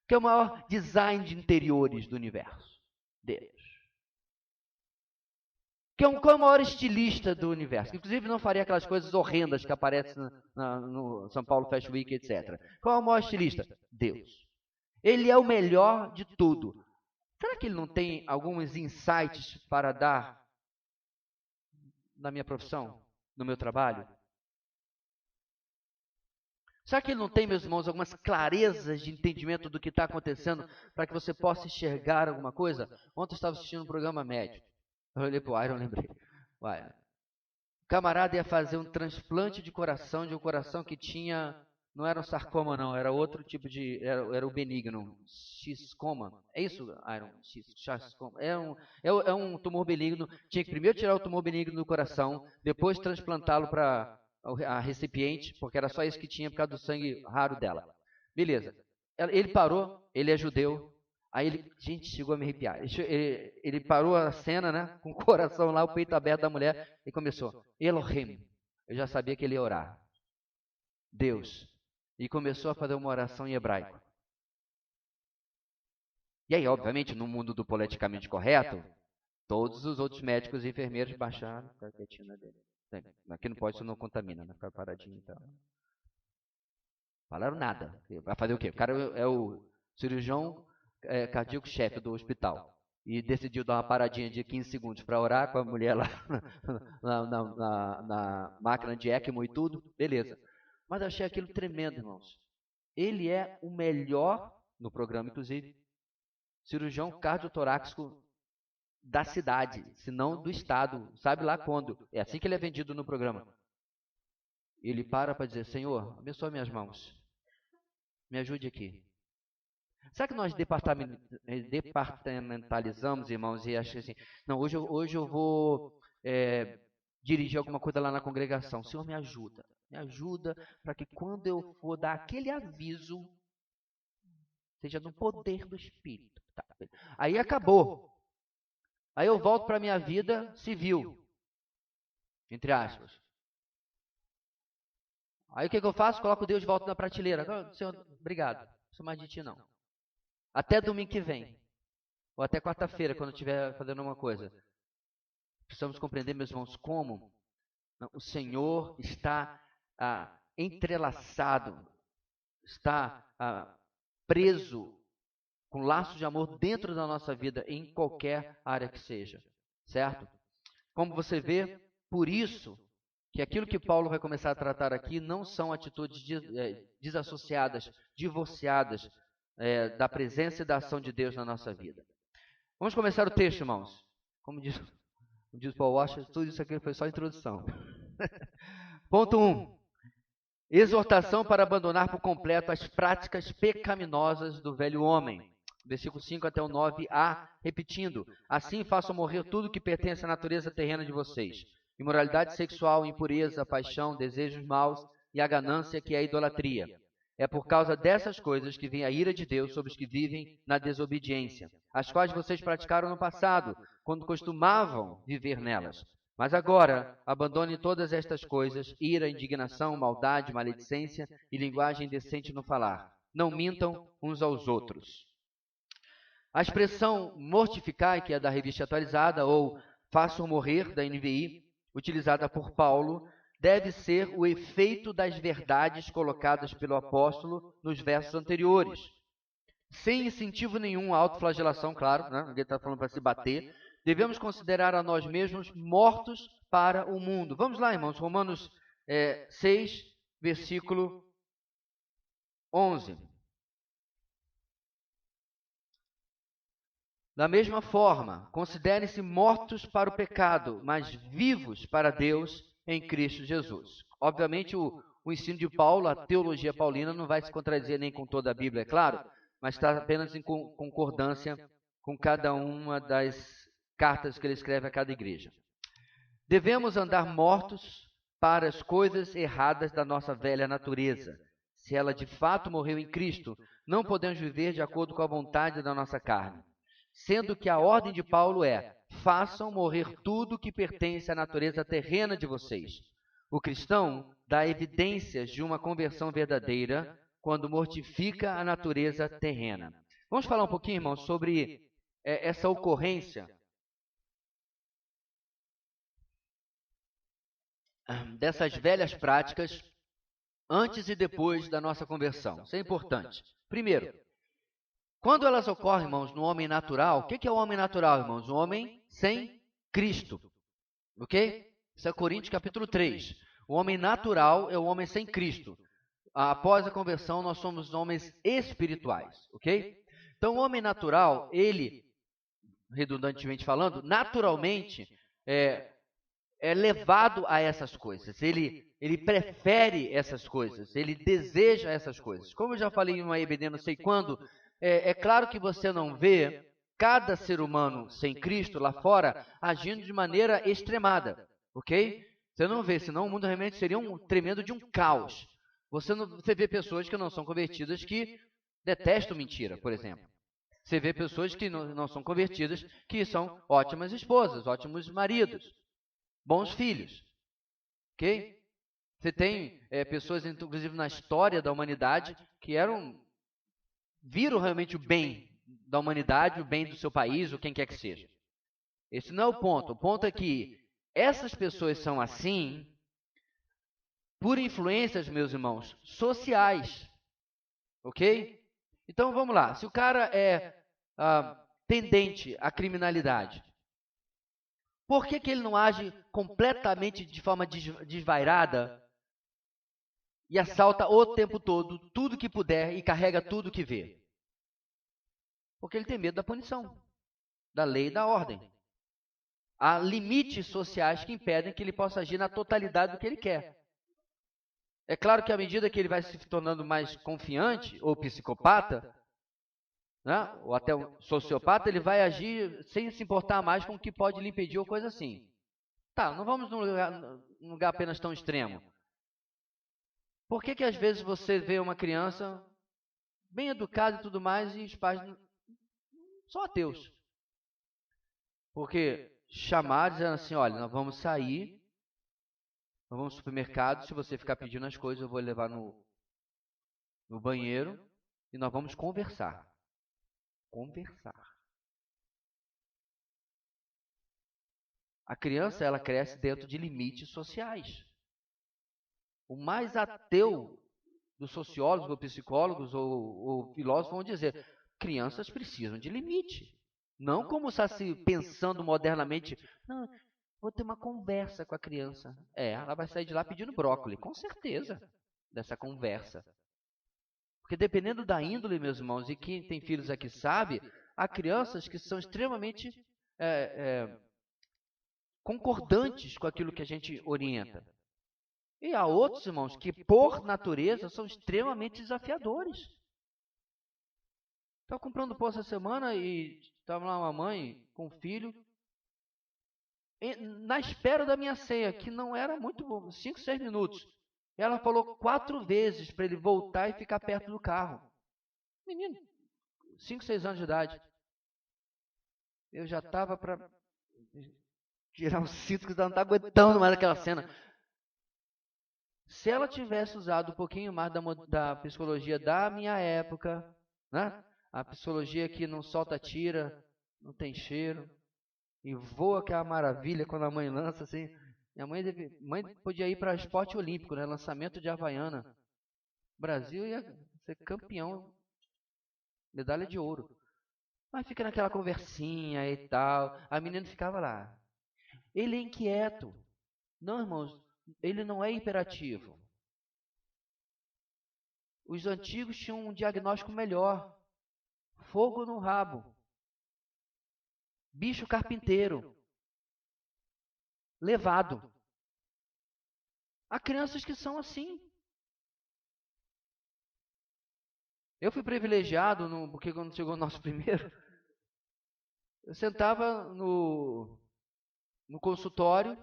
Quem é o maior design de interiores do universo? Deus. Qual é o maior estilista do universo? Inclusive não faria aquelas coisas horrendas que aparecem no São Paulo Fashion Week, etc. Qual é o maior estilista? Deus. Ele é o melhor de tudo. Será que ele não tem alguns insights para dar na minha profissão, no meu trabalho? Será que ele não tem, meus irmãos, algumas clarezas de entendimento do que está acontecendo para que você possa enxergar alguma coisa? Ontem eu estava assistindo um programa médico. Eu olhei para o Iron e lembrei. O camarada ia fazer um transplante de um coração que tinha... Não era um sarcoma, não. Era outro tipo de... Era o benigno. Xiscoma. É isso, Iron? Xiscoma. É um tumor benigno. Tinha que primeiro tirar o tumor benigno do coração, depois transplantá-lo para a recipiente, porque era só isso que tinha por causa do sangue raro dela. Beleza. Ele parou, ele é judeu. Aí ele, gente, chegou a me arrepiar. Ele parou a cena, né? Com o coração lá, o peito aberto da mulher, e começou. Elohim. Eu já sabia que ele ia orar. Deus. E começou a fazer uma oração em hebraico. E aí, obviamente, no mundo do politicamente correto, todos os outros médicos e enfermeiros baixaram a quietina dele. Aqui não pode, isso não contamina, né? Ficar paradinho e tal. Falaram nada. Vai fazer o quê? O cara é o cirurgião cardíaco-chefe do hospital. E decidiu dar uma paradinha de 15 segundos para orar com a mulher lá na máquina de ECMO e tudo. Beleza. Mas eu achei aquilo tremendo, irmãos. Ele é o melhor, no programa inclusive, cirurgião cardiotorácico da cidade, se não do estado. Sabe lá quando? É assim que ele é vendido no programa. Ele para dizer, Senhor, abençoa minhas mãos. Me ajude aqui. Será que nós departamentalizamos, irmãos, e achamos assim, não, hoje eu vou dirigir alguma coisa lá na congregação. Senhor, me ajuda para que quando eu for dar aquele aviso, seja no poder do Espírito. Tá. Aí acabou. Aí eu volto para a minha vida civil, entre aspas. Aí o que eu faço? Coloco Deus de volta na prateleira. Senhor, obrigado. Não sou mais de ti, não. Até domingo que vem. Ou até quarta-feira, quando eu estiver fazendo uma coisa. Precisamos compreender, meus irmãos, como o Senhor está entrelaçado, está preso com laços de amor dentro da nossa vida, em qualquer área que seja. Certo? Como você vê, por isso que aquilo que Paulo vai começar a tratar aqui não são atitudes desassociadas, divorciadas da presença e da ação de Deus na nossa vida. Vamos começar o texto, irmãos. Como diz Paul Washer, tudo isso aqui foi só introdução. Ponto 1. Exortação para abandonar por completo as práticas pecaminosas do velho homem. Versículo 5 até o 9a, repetindo. Assim façam morrer tudo que pertence à natureza terrena de vocês. Imoralidade sexual, impureza, paixão, desejos maus e a ganância, que é a idolatria. É por causa dessas coisas que vem a ira de Deus sobre os que vivem na desobediência, as quais vocês praticaram no passado, quando costumavam viver nelas. Mas agora, abandonem todas estas coisas, ira, indignação, maldade, maledicência e linguagem indecente no falar. Não mintam uns aos outros. A expressão mortificar, que é da Revista Atualizada, ou façam morrer, da NVI, utilizada por Paulo, deve ser o efeito das verdades colocadas pelo apóstolo nos versos anteriores. Sem incentivo nenhum à autoflagelação, claro, né? Ninguém está falando para se bater. Devemos considerar a nós mesmos mortos para o mundo. Vamos lá, irmãos, Romanos 6, versículo 11. Da mesma forma, considerem-se mortos para o pecado, mas vivos para Deus em Cristo Jesus. Obviamente, o ensino de Paulo, a teologia paulina, não vai se contradizer nem com toda a Bíblia, é claro, mas está apenas em concordância com cada uma das cartas que ele escreve a cada igreja. Devemos andar mortos para as coisas erradas da nossa velha natureza. Se ela de fato morreu em Cristo, não podemos viver de acordo com a vontade da nossa carne. Sendo que a ordem de Paulo é: façam morrer tudo que pertence à natureza terrena de vocês. O cristão dá evidências de uma conversão verdadeira quando mortifica a natureza terrena. Vamos falar um pouquinho, irmãos, sobre essa ocorrência dessas velhas práticas antes e depois da nossa conversão. Isso é importante. Primeiro, quando elas ocorrem, irmãos, no homem natural, o que é o homem natural, irmãos? O homem sem Cristo. Ok? Isso é Coríntios capítulo 3. O homem natural é o homem sem Cristo. Após a conversão, nós somos homens espirituais. Ok? Então, o homem natural, ele, redundantemente falando, naturalmente é levado a essas coisas. Ele prefere essas coisas. Ele deseja essas coisas. Como eu já falei em uma EBD, não sei quando, é claro que você não vê cada ser humano sem Cristo lá fora agindo de maneira extremada, ok? Você não vê, senão o mundo realmente seria um tremendo de um caos. Você vê pessoas que não são convertidas que detestam mentira, por exemplo. Você vê pessoas que não são convertidas que são ótimas esposas, ótimos maridos, bons filhos, ok? Você tem pessoas, inclusive na história da humanidade, que viram realmente o bem da humanidade, o bem do seu país, ou quem quer que seja. Esse não é o ponto. O ponto é que essas pessoas são assim por influências, meus irmãos, sociais. Ok? Então vamos lá. Se o cara é tendente à criminalidade, por que ele não age completamente de forma desvairada e assalta o tempo todo, tudo que puder e carrega tudo que vê? Porque ele tem medo da punição, da lei e da ordem. Há limites sociais que impedem que ele possa agir na totalidade do que ele quer. É claro que à medida que ele vai se tornando mais confiante, ou psicopata, né, ou até um sociopata, ele vai agir sem se importar mais com o que pode lhe impedir ou coisa assim. Tá, não vamos num lugar apenas tão extremo. Por que às vezes você vê uma criança bem educada e tudo mais e os pais são ateus? Porque chamar dizendo assim, olha, nós vamos sair, nós vamos ao supermercado, se você ficar pedindo as coisas, eu vou levar no banheiro e nós vamos conversar. Conversar. A criança, ela cresce dentro de limites sociais. O mais ateu dos sociólogos, ou psicólogos, ou filósofos vão dizer, crianças precisam de limite. Não como está se pensando modernamente, não, vou ter uma conversa com a criança. Ela vai sair de lá pedindo brócolis, com certeza, dessa conversa. Porque dependendo da índole, meus irmãos, e quem tem filhos aqui sabe, há crianças que são extremamente concordantes com aquilo que a gente orienta. E há outros, irmãos, que por natureza são extremamente desafiadores. Estava comprando pão essa semana e estava lá uma mãe com um filho, na espera da minha ceia, que não era muito bom, 5, 6 minutos. Ela falou 4 vezes para ele voltar e ficar perto do carro. Menino, 5, 6 anos de idade. Eu já estava para tirar o cinto, que eu não estava aguentando mais aquela cena. Se ela tivesse usado um pouquinho mais da psicologia da minha época, né? A psicologia que não solta tira, não tem cheiro, e voa que é uma maravilha quando a mãe lança assim. Minha mãe podia ir para esporte olímpico, né? Lançamento de Havaiana. O Brasil ia ser campeão, medalha de ouro. Mas fica naquela conversinha e tal. A menina ficava lá. Ele é inquieto. Não, irmãos, ele não é imperativo. Os antigos tinham um diagnóstico melhor. Fogo no rabo. Bicho carpinteiro. Levado. Há crianças que são assim. Eu fui privilegiado, porque quando chegou o nosso primeiro, eu sentava no consultório,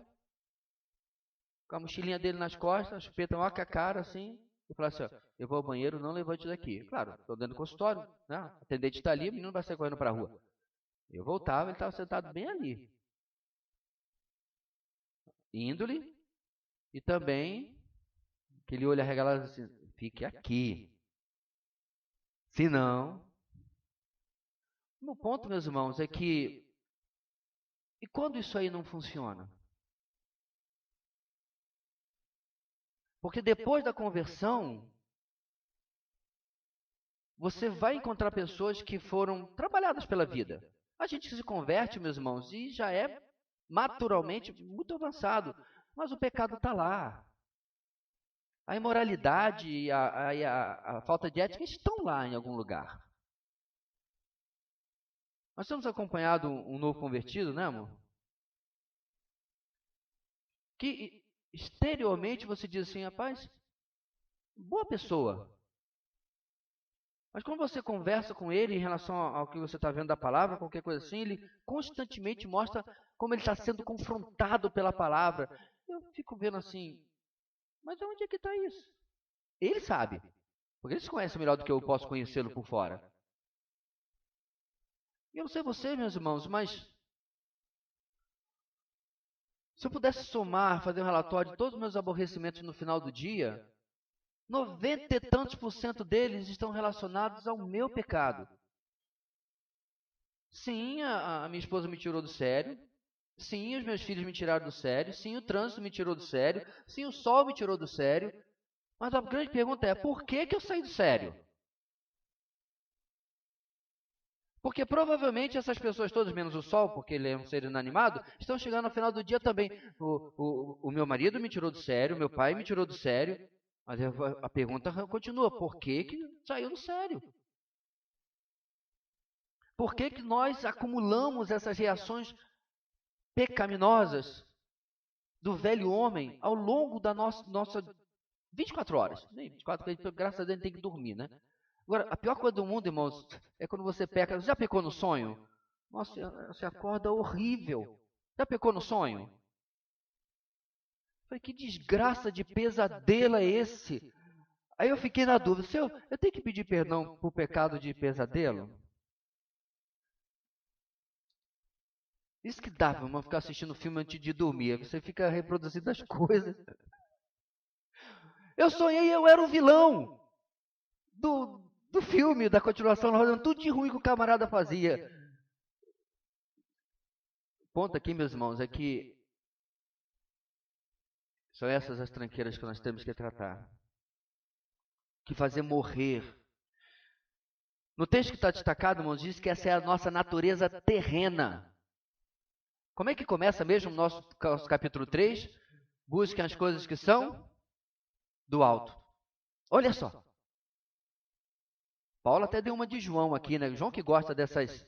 com a mochilinha dele nas costas, a chupeta maior que a cara, assim, e falava assim, ó, eu vou ao banheiro, não levante daqui. Claro, estou dentro do consultório, né? O atendente está ali, o menino vai sair correndo para a rua. Eu voltava, ele estava sentado bem ali. Índole, e também aquele olho arregalado assim, fique aqui. Se não... O meu ponto, meus irmãos, é que... E quando isso aí não funciona? Porque depois da conversão, você vai encontrar pessoas que foram trabalhadas pela vida. A gente se converte, meus irmãos, e já é naturalmente muito avançado. Mas o pecado está lá. A imoralidade e a falta de ética estão lá em algum lugar. Nós temos acompanhado um novo convertido, né, amor? Que exteriormente você diz assim, rapaz, boa pessoa. Mas quando você conversa com ele em relação ao que você está vendo da palavra, qualquer coisa assim, ele constantemente mostra como ele está sendo confrontado pela palavra. Eu fico vendo assim, mas onde é que está isso? Ele sabe, porque ele se conhece melhor do que eu posso conhecê-lo por fora. E eu não sei você, meus irmãos, mas se eu pudesse somar, fazer um relatório de todos os meus aborrecimentos no final do dia, 90 e tantos % deles estão relacionados ao meu pecado. Sim, a minha esposa me tirou do sério. Sim, os meus filhos me tiraram do sério. Sim, o trânsito me tirou do sério. Sim, o sol me tirou do sério. Mas a grande pergunta é, por que eu saí do sério? Porque provavelmente essas pessoas todas, menos o sol, porque ele é um ser inanimado, estão chegando ao final do dia também. O meu marido me tirou do sério, o meu pai me tirou do sério. Mas a pergunta continua, por que saiu do sério? Por que nós acumulamos essas reações pecaminosas do velho homem ao longo da nossa 24 horas? Nem 24, porque graças a Deus tem que dormir, né? Agora, a pior coisa do mundo, irmãos, é quando você peca. Você já pecou no sonho? Nossa, você acorda horrível. Já pecou no sonho? Falei, que desgraça de pesadelo é esse? Aí eu fiquei na dúvida, se eu tenho que pedir perdão por pecado de pesadelo? Isso que dá, irmão, ficar assistindo filme antes de dormir. Você fica reproduzindo as coisas. Eu sonhei, eu era o vilão do filme, da continuação, fazendo tudo de ruim que o camarada fazia. O ponto aqui, meus irmãos, é que são essas as tranqueiras que nós temos que tratar. Que fazer morrer. No texto que está destacado, irmãos, diz que essa é a nossa natureza terrena. Como é que começa mesmo o nosso capítulo 3? Busquem as coisas que são do alto. Olha só. Paulo até deu uma de João aqui, né? João que gosta dessas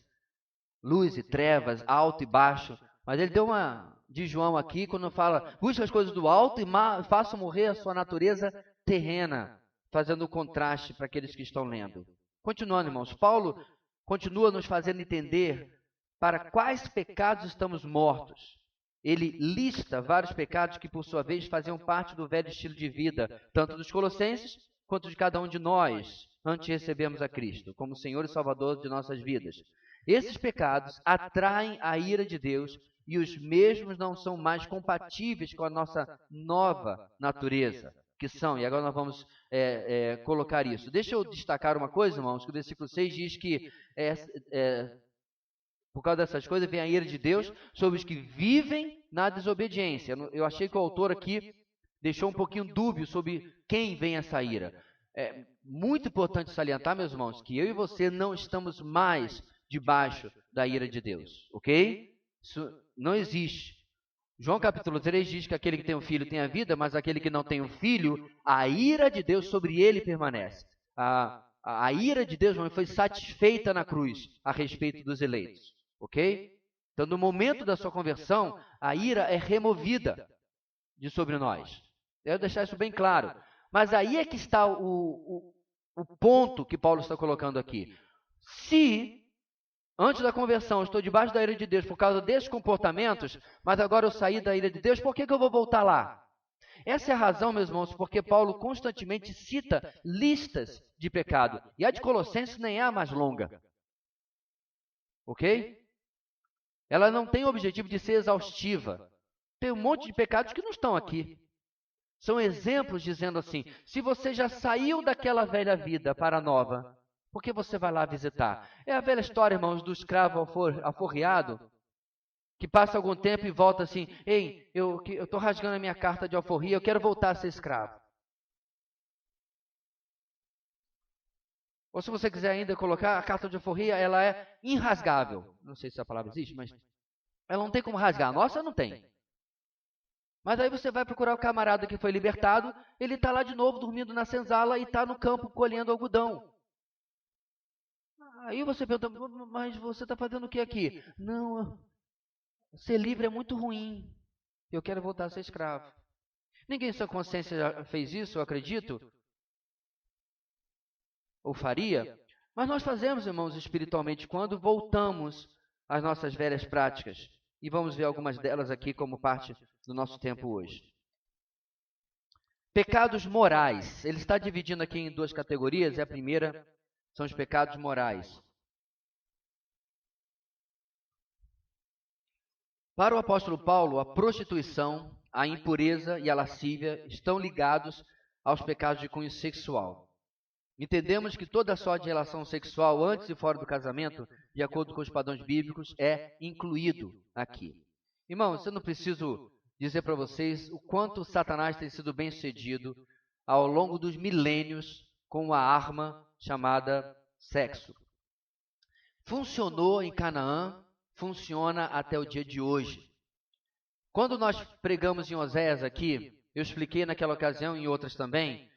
luz e trevas, alto e baixo. Mas ele deu uma de João aqui quando fala, busque as coisas do alto e faça morrer a sua natureza terrena, fazendo o contraste para aqueles que estão lendo. Continuando, irmãos, Paulo continua nos fazendo entender para quais pecados estamos mortos. Ele lista vários pecados que, por sua vez, faziam parte do velho estilo de vida, tanto dos colossenses quanto de cada um de nós, antes de recebermos a Cristo, como Senhor e Salvador de nossas vidas. Esses pecados atraem a ira de Deus e os mesmos não são mais compatíveis com a nossa nova natureza, que são, e agora nós vamos colocar isso. Deixa eu destacar uma coisa, irmãos, que o versículo 6 diz que por causa dessas coisas vem a ira de Deus sobre os que vivem na desobediência. Eu achei que o autor aqui deixou um pouquinho dúbio sobre quem vem essa ira. É muito importante salientar, meus irmãos, que eu e você não estamos mais debaixo da ira de Deus, ok? Isso não existe. João capítulo 3 diz que aquele que tem um filho tem a vida, mas aquele que não tem um filho, a ira de Deus sobre ele permanece. A ira de Deus foi satisfeita na cruz a respeito dos eleitos. Ok? Então, no momento da sua conversão, a ira é removida de sobre nós. Eu vou deixar isso bem claro. Mas aí é que está o ponto que Paulo está colocando aqui. Se antes da conversão, eu estou debaixo da ira de Deus por causa desses comportamentos, mas agora eu saí da ira de Deus, por que eu vou voltar lá? Essa é a razão, meus irmãos, porque Paulo constantemente cita listas de pecado. E a de Colossenses nem é a mais longa. Ok? Ela não tem o objetivo de ser exaustiva. Tem um monte de pecados que não estão aqui. São exemplos dizendo assim, se você já saiu daquela velha vida para a nova, por que você vai lá visitar? É a velha história, irmãos, do escravo alforriado, que passa algum tempo e volta assim, ei, eu estou rasgando a minha carta de alforria, eu quero voltar a ser escravo. Ou se você quiser ainda colocar, a carta de alforria, ela é irrasgável. Não sei se a palavra existe, mas ela não tem como rasgar. A nossa não tem. Mas aí você vai procurar o camarada que foi libertado, ele está lá de novo dormindo na senzala e está no campo colhendo algodão. Aí você pergunta, mas você está fazendo o que aqui? Não, ser livre é muito ruim. Eu quero voltar a ser escravo. Ninguém em sua consciência já fez isso, eu acredito. Ou faria. Mas nós fazemos, irmãos, espiritualmente, quando voltamos às nossas velhas práticas. E vamos ver algumas delas aqui como parte do nosso tempo hoje. Pecados morais. Ele está dividindo aqui em duas categorias. E a primeira são os pecados morais. Para o apóstolo Paulo, a prostituição, a impureza e a lascívia estão ligados aos pecados de cunho sexual. Entendemos que toda sorte de relação sexual antes e fora do casamento, de acordo com os padrões bíblicos, é incluído aqui. Irmãos, eu não preciso dizer para vocês o quanto Satanás tem sido bem sucedido ao longo dos milênios com uma arma chamada sexo. Funcionou em Canaã, funciona até o dia de hoje. Quando nós pregamos em Oséias aqui, eu expliquei naquela ocasião e em outras também,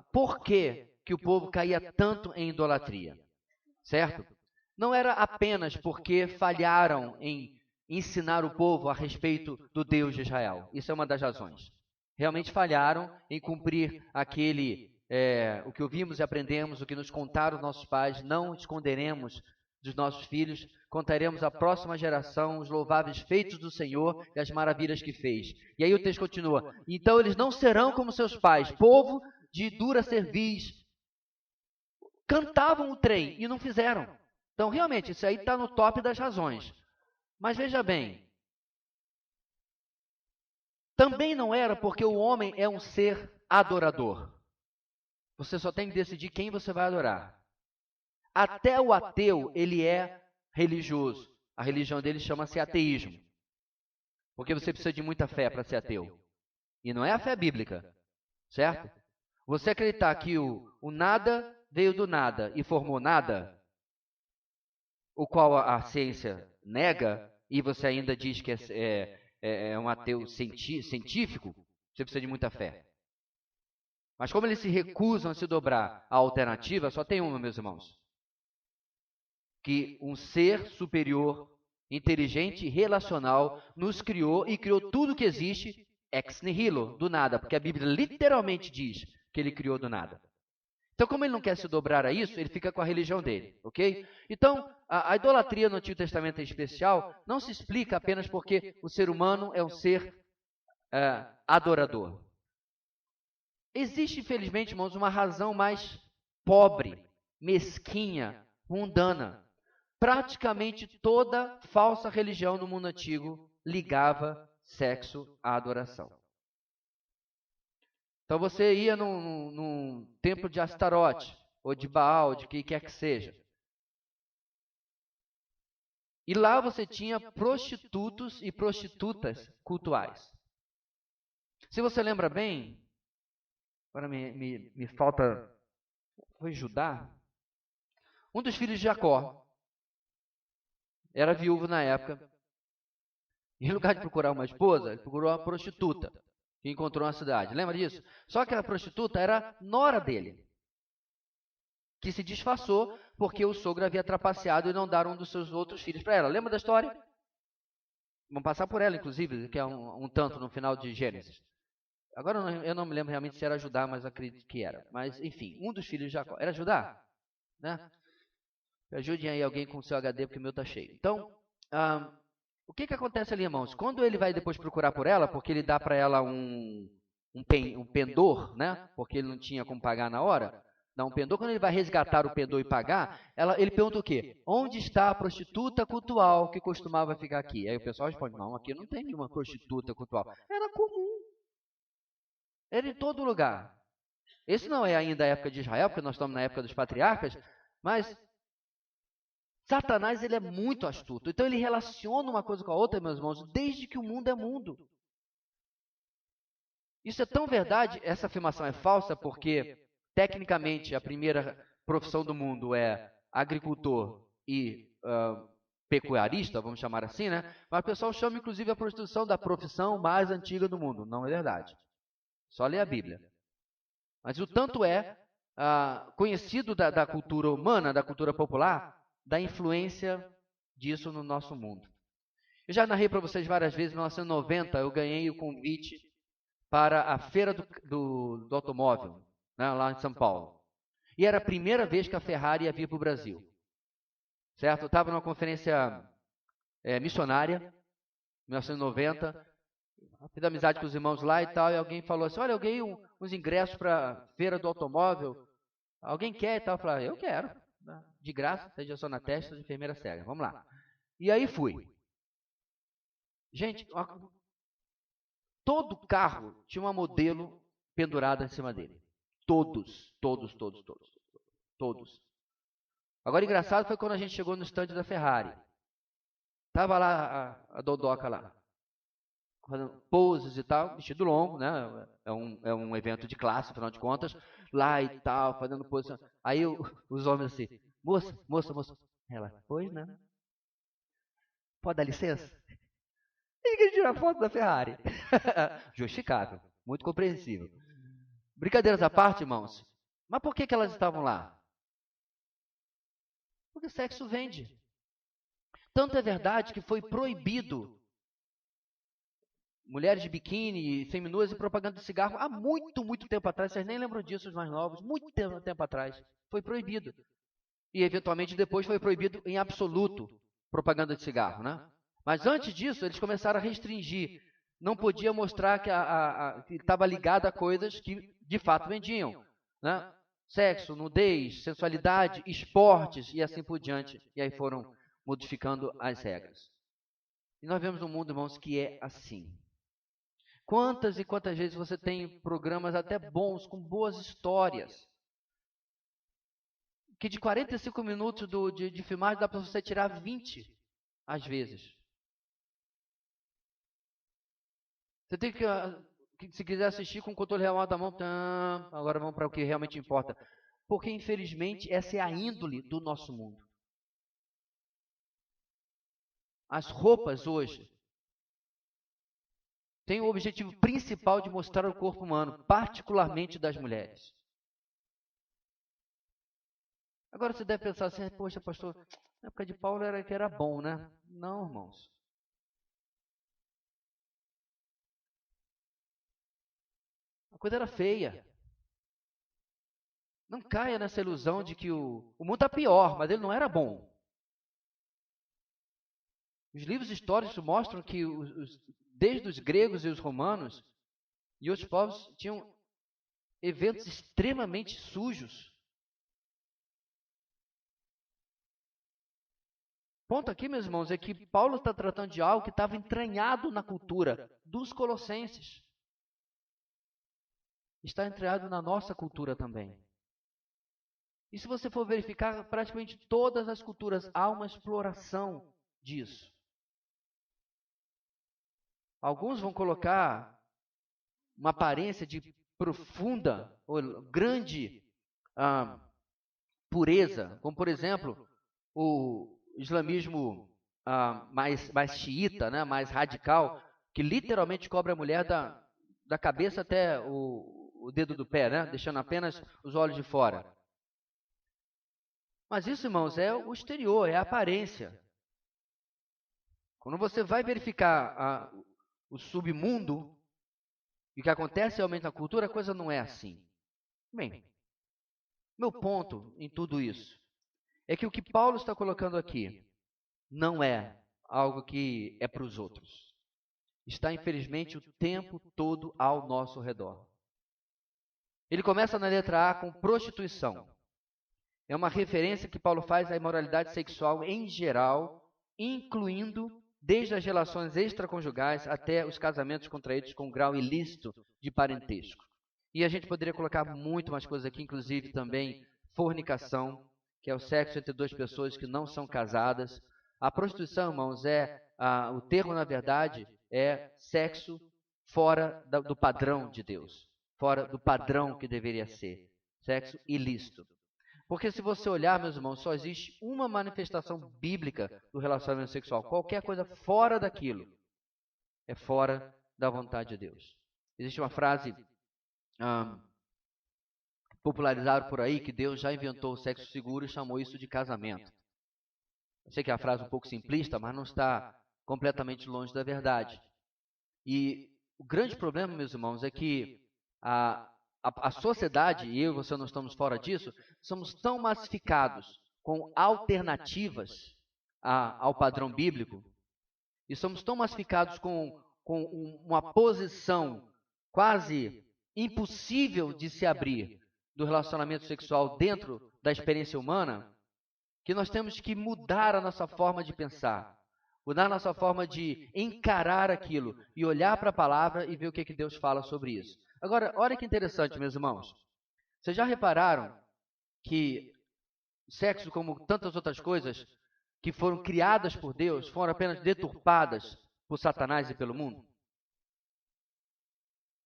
por que o povo caía tanto em idolatria, certo? Não era apenas porque falharam em ensinar o povo a respeito do Deus de Israel. Isso é uma das razões. Realmente falharam em cumprir o que ouvimos e aprendemos, o que nos contaram nossos pais, não esconderemos dos nossos filhos, contaremos à próxima geração os louváveis feitos do Senhor e as maravilhas que fez. E aí o texto continua, então eles não serão como seus pais, povo de dura cerviz. Cantavam o trem e não fizeram. Então, realmente, isso aí está no top das razões. Mas veja bem, também não era porque o homem é um ser adorador. Você só tem que decidir quem você vai adorar. Até o ateu, ele é religioso. A religião dele chama-se ateísmo. Porque você precisa de muita fé para ser ateu. E não é a fé bíblica, certo? Você acreditar que o nada veio do nada e formou nada, o qual a ciência nega, e você ainda diz que é um ateu científico, você precisa de muita fé. Mas como eles se recusam a se dobrar à alternativa, só tem uma, meus irmãos. Que um ser superior, inteligente e relacional nos criou e criou tudo que existe ex nihilo, do nada, porque a Bíblia literalmente diz que ele criou do nada. Então, como ele não quer se dobrar a isso, ele fica com a religião dele, ok? Então, a idolatria no Antigo Testamento em especial não se explica apenas porque o ser humano é um ser adorador. Existe, infelizmente, irmãos, uma razão mais pobre, mesquinha, mundana. Praticamente toda falsa religião no mundo antigo ligava sexo à adoração. Então você ia num templo de Astarote, ou de Baal, de que quer que seja. E lá você tinha prostitutos e prostitutas cultuais. Se você lembra bem, agora me falta, foi Judá? Um dos filhos de Jacó era viúvo na época. Em lugar de procurar uma esposa, ele procurou uma prostituta que encontrou na cidade. Lembra disso? Só que a prostituta era nora dele, que se disfarçou porque o sogro havia trapaceado e não dar um dos seus outros filhos para ela. Lembra da história? Vamos passar por ela, inclusive, que é um tanto no final de Gênesis. Agora eu não me lembro realmente se era Judá, mas acredito que era. Mas, enfim, um dos filhos de Jacó. Era Judá? Né? Ajudem aí alguém com o seu HD, porque o meu está cheio. Então, o que acontece ali, irmãos? Quando ele vai depois procurar por ela, porque ele dá para ela um pendor, né? Porque ele não tinha como pagar na hora, dá um pendor. Quando ele vai resgatar o pendor e pagar, ele pergunta o quê? Onde está a prostituta cultual que costumava ficar aqui? Aí o pessoal responde, não, aqui não tem nenhuma prostituta cultual. Era comum. Era em todo lugar. Esse não é ainda a época de Israel, porque nós estamos na época dos patriarcas, mas Satanás ele é muito astuto. Então ele relaciona uma coisa com a outra, meus irmãos, desde que o mundo é mundo. Isso é tão verdade, essa afirmação é falsa, porque tecnicamente a primeira profissão do mundo é agricultor e pecuarista, vamos chamar assim, né? Mas o pessoal chama inclusive a prostituição da profissão mais antiga do mundo. Não é verdade. Só lê a Bíblia. Mas o tanto é conhecido da cultura humana, da cultura popular, da influência disso no nosso mundo. Eu já narrei para vocês várias vezes, em 1990 eu ganhei o convite para a Feira do Automóvel, né, lá em São Paulo. E era a primeira vez que a Ferrari ia vir para o Brasil. Certo? Eu estava numa conferência missionária, em 1990, fiz amizade com os irmãos lá e tal, e alguém falou assim, olha, eu ganhei uns ingressos para a Feira do Automóvel, alguém quer e tal? Eu falei, eu quero, de graça, seja só na testa, de enfermeira cega, vamos lá. E aí fui. Gente, todo carro tinha uma modelo pendurada em cima dele. Todos. Agora, engraçado foi quando a gente chegou no stand da Ferrari. Tava lá a Dodoca lá, fazendo poses e tal, vestido longo, né? É um evento de classe, afinal de contas, lá e tal, fazendo poses. Aí os homens assim, moça. Ela, pois, né? Pode dar licença? E quer tirar foto da Ferrari. Justificável, muito compreensível. Brincadeiras à parte, irmãos. Mas por que elas estavam lá? Porque sexo vende. Tanto é verdade que foi proibido mulheres de biquíni, seminuas e propaganda de cigarro há muito tempo atrás. Vocês nem lembram disso, os mais novos. Muito tempo atrás. Foi proibido. E, eventualmente, depois foi proibido em absoluto propaganda de cigarro, né? Mas antes disso, eles começaram a restringir. Não podia mostrar que estava ligado a coisas que, de fato, vendiam, né? Sexo, nudez, sensualidade, esportes e assim por diante. E aí foram modificando as regras. E nós vemos um mundo, irmãos, que é assim. Quantas e quantas vezes você tem programas até bons, com boas histórias, que de 45 minutos de filmagem dá para você tirar 20, às vezes. Você tem que, se quiser assistir com o controle remoto da mão, agora vamos para o que realmente importa. Porque, infelizmente, essa é a índole do nosso mundo. As roupas hoje têm o objetivo principal de mostrar o corpo humano, particularmente das mulheres. Agora você deve pensar assim, poxa, pastor, na época de Paulo era que era bom, né? Não, irmãos. A coisa era feia. Não caia nessa ilusão de que o mundo está pior, mas ele não era bom. Os livros históricos mostram que desde os gregos e os romanos e outros povos tinham eventos extremamente sujos. Ponto aqui, meus irmãos, é que Paulo está tratando de algo que estava entranhado na cultura dos colossenses. Está entranhado na nossa cultura também. E se você for verificar, praticamente todas as culturas há uma exploração disso. Alguns vão colocar uma aparência de profunda ou grande pureza, como por exemplo o islamismo mais xiita, né, mais radical, que literalmente cobre a mulher da cabeça até o dedo do pé, né, deixando apenas os olhos de fora. Mas isso, irmãos, é o exterior, é a aparência. Quando você vai verificar o submundo e o que acontece realmente na cultura, a coisa não é assim. Bem, meu ponto em tudo isso é que o que Paulo está colocando aqui não é algo que é para os outros. Está, infelizmente, o tempo todo ao nosso redor. Ele começa na letra A com prostituição. É uma referência que Paulo faz à imoralidade sexual em geral, incluindo desde as relações extraconjugais até os casamentos contraídos com grau ilícito de parentesco. E a gente poderia colocar muito mais coisas aqui, inclusive também fornicação, que é o sexo entre duas pessoas que não são casadas. A prostituição, irmãos, o termo, na verdade, é sexo fora do padrão de Deus, fora do padrão que deveria ser, sexo ilícito. Porque se você olhar, meus irmãos, só existe uma manifestação bíblica do relacionamento sexual. Qualquer coisa fora daquilo é fora da vontade de Deus. Existe uma frase popularizada por aí que Deus já inventou o sexo seguro e chamou isso de casamento. Eu sei que é uma frase um pouco simplista, mas não está completamente longe da verdade. E o grande problema, meus irmãos, é que a sociedade, e eu e você não estamos fora disso, somos tão massificados com alternativas ao padrão bíblico, e somos tão massificados com uma posição quase impossível de se abrir do relacionamento sexual dentro da experiência humana, que nós temos que mudar a nossa forma de pensar, mudar a nossa forma de encarar aquilo e olhar para a palavra e ver o que Deus fala sobre isso. Agora, olha que interessante, meus irmãos. Vocês já repararam que sexo, como tantas outras coisas que foram criadas por Deus, foram apenas deturpadas por Satanás e pelo mundo?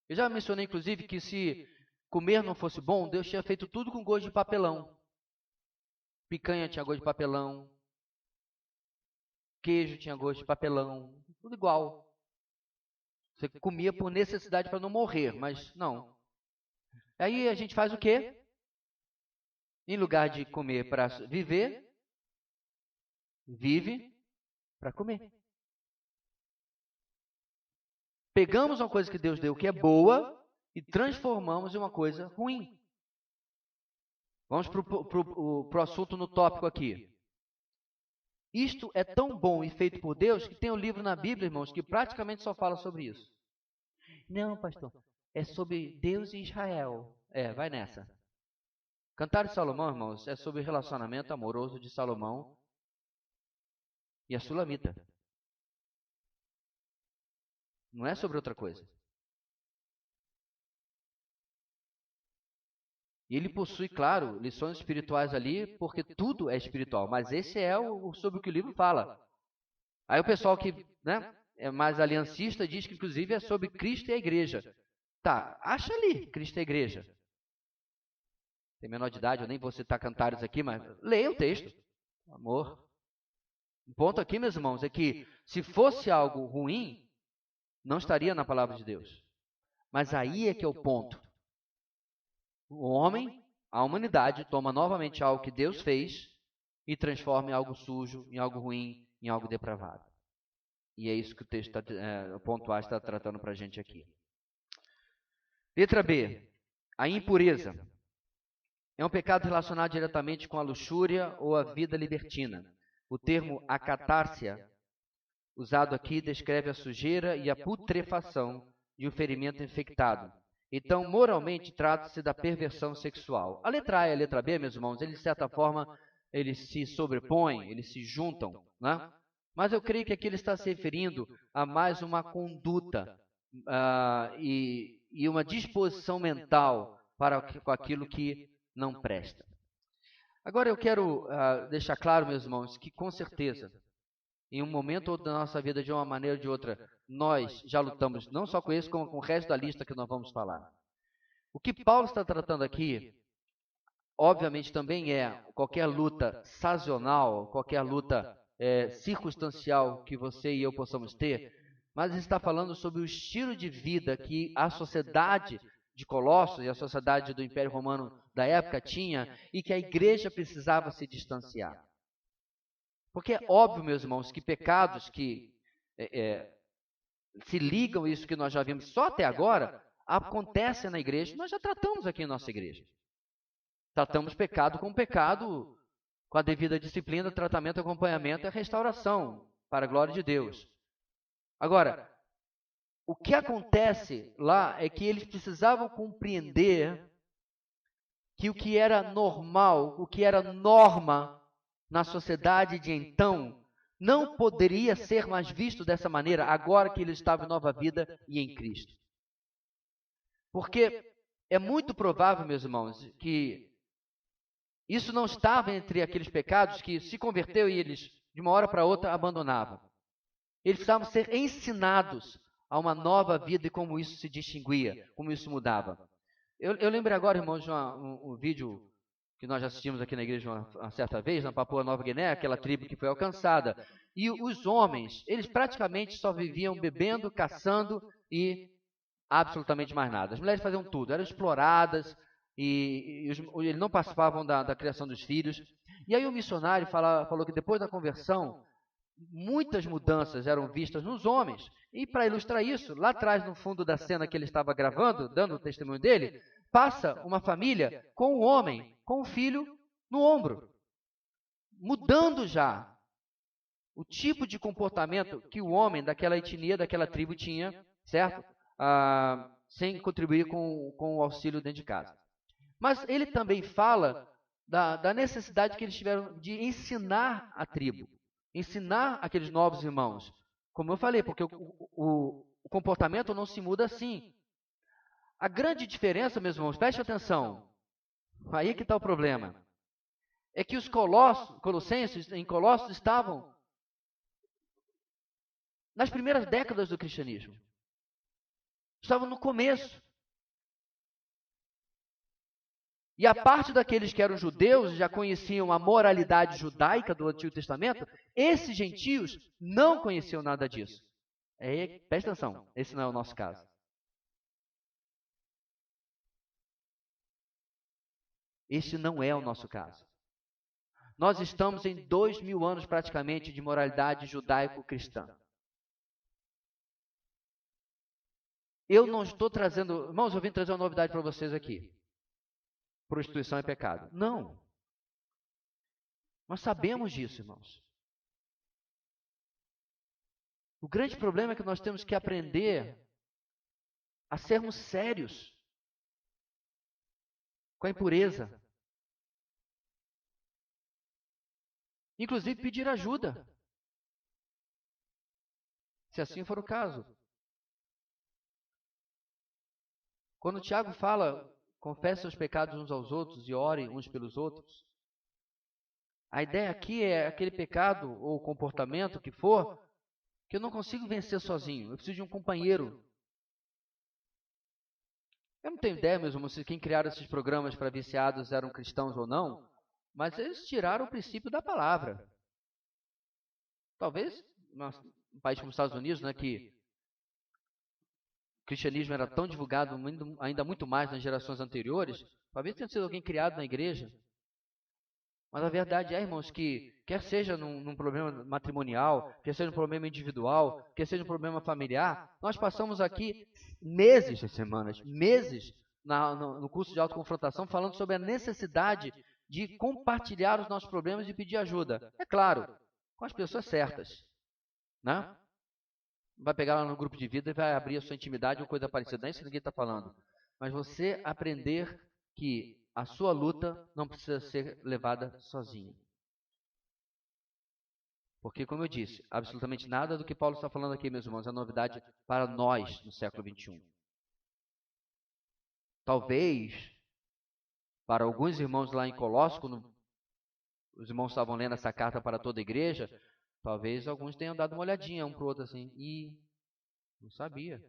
Eu já mencionei, inclusive, que se comer não fosse bom, Deus tinha feito tudo com gosto de papelão. Picanha tinha gosto de papelão. Queijo tinha gosto de papelão. Tudo igual. Você comia por necessidade para não morrer, mas não. Aí a gente faz o quê? Em lugar de comer para viver, vive para comer. Pegamos uma coisa que Deus deu que é boa e transformamos em uma coisa ruim. Vamos para o assunto no tópico aqui. Isto é tão bom e feito por Deus que tem um livro na Bíblia, irmãos, que praticamente só fala sobre isso. Não, pastor, é sobre Deus e Israel. Vai nessa. Cantar de Salomão, irmãos, é sobre o relacionamento amoroso de Salomão e a Sulamita. Não é sobre outra coisa. E ele possui, claro, lições espirituais ali, porque tudo é espiritual. Mas esse é sobre o que o livro fala. Aí o pessoal que é mais aliancista diz que, inclusive, é sobre Cristo e a igreja. Tá, acha ali Cristo e a igreja. Tem menor de idade, eu nem vou citar cantares aqui, mas leia o texto. Amor. O ponto aqui, meus irmãos, é que se fosse algo ruim, não estaria na palavra de Deus. Mas aí é que é o ponto. O homem, a humanidade, toma novamente algo que Deus fez e transforma em algo sujo, em algo ruim, em algo depravado. E é isso que o texto, o ponto A está tratando para a gente aqui. Letra B. A impureza. É um pecado relacionado diretamente com a luxúria ou a vida libertina. O termo acatárcia, usado aqui, descreve a sujeira e a putrefação de um ferimento infectado. Então, moralmente, trata-se da perversão sexual. A letra A e a letra B, meus irmãos, eles, de certa forma, eles se sobrepõem, eles se juntam, né? Mas eu creio que aqui ele está se referindo a mais uma conduta e uma disposição mental para com aquilo que não presta. Agora eu quero deixar claro, meus irmãos, que com certeza, em um momento ou da nossa vida, de uma maneira ou de outra, nós já lutamos não só com isso, como com o resto da lista que nós vamos falar. O que Paulo está tratando aqui, obviamente, também é qualquer luta sazonal, qualquer luta circunstancial que você e eu possamos ter, mas está falando sobre o estilo de vida que a sociedade de Colossos e a sociedade do Império Romano da época tinha e que a igreja precisava se distanciar. Porque é óbvio, meus irmãos, que pecados que se ligam a isso que nós já vimos só até agora, acontecem na igreja, nós já tratamos aqui em nossa igreja. Tratamos pecado, com a devida disciplina, tratamento, acompanhamento e a restauração, para a glória de Deus. Agora, o que acontece lá é que eles precisavam compreender que o que era normal, o que era norma na sociedade de então, não poderia ser mais visto dessa maneira, agora que eles estavam em nova vida e em Cristo. Porque é muito provável, meus irmãos, que isso não estava entre aqueles pecados que se converteu e eles, de uma hora para outra, abandonavam. Eles precisavam ser ensinados a uma nova vida e como isso se distinguia, como isso mudava. Eu lembrei agora, irmãos, de um vídeo que nós assistimos aqui na igreja uma certa vez, na Papua Nova Guiné, aquela tribo que foi alcançada. E os homens, eles praticamente só viviam bebendo, caçando e absolutamente mais nada. As mulheres faziam tudo, eram exploradas e eles não participavam da criação dos filhos. E aí o missionário falou que depois da conversão, muitas mudanças eram vistas nos homens. E para ilustrar isso, lá atrás, no fundo da cena que ele estava gravando, dando o testemunho dele, passa uma família com um homem, com um filho no ombro, mudando já o tipo de comportamento que o homem daquela etnia, daquela tribo tinha, certo? Sem contribuir com o auxílio dentro de casa. Mas ele também fala da necessidade que eles tiveram de ensinar a tribo, ensinar aqueles novos irmãos. Como eu falei, porque o comportamento não se muda assim. A grande diferença, meus irmãos, preste atenção, aí que está o problema, é que os colossenses em Colossos estavam nas primeiras décadas do cristianismo. Estavam no começo. E a parte daqueles que eram judeus e já conheciam a moralidade judaica do Antigo Testamento, esses gentios não conheciam nada disso. Presta atenção, esse não é o nosso caso. Este não é o nosso caso. Nós estamos em 2000 anos praticamente de moralidade judaico-cristã. Eu não estou trazendo... Irmãos, eu vim trazer uma novidade para vocês aqui. Prostituição é pecado. Não. Nós sabemos disso, irmãos. O grande problema é que nós temos que aprender a sermos sérios com a impureza. Inclusive pedir ajuda, se assim for o caso. Quando o Tiago fala, confesse seus pecados uns aos outros e orem uns pelos outros, a ideia aqui é aquele pecado ou comportamento que for, que eu não consigo vencer sozinho, eu preciso de um companheiro. Eu não tenho ideia, meus irmãos, se quem criaram esses programas para viciados eram cristãos ou não, mas eles tiraram o princípio da palavra. Talvez, um país como os Estados Unidos, né, que o cristianismo era tão divulgado ainda muito mais nas gerações anteriores, talvez tenha sido alguém criado na igreja. Mas a verdade é, irmãos, que quer seja num problema matrimonial, quer seja um problema individual, quer seja um problema familiar, nós passamos aqui meses, semanas, meses no curso de autoconfrontação falando sobre a necessidade de compartilhar os nossos problemas e pedir ajuda. É claro, com as pessoas certas, né? Vai pegar lá no grupo de vida e vai abrir a sua intimidade ou coisa parecida. Não é isso que ninguém está falando. Mas você aprender que a sua luta não precisa ser levada sozinha. Porque, como eu disse, absolutamente nada do que Paulo está falando aqui, meus irmãos, é novidade para nós no século XXI. Talvez, para alguns irmãos lá em Colossos, quando os irmãos estavam lendo essa carta para toda a igreja, talvez alguns tenham dado uma olhadinha um para o outro assim, e não sabia.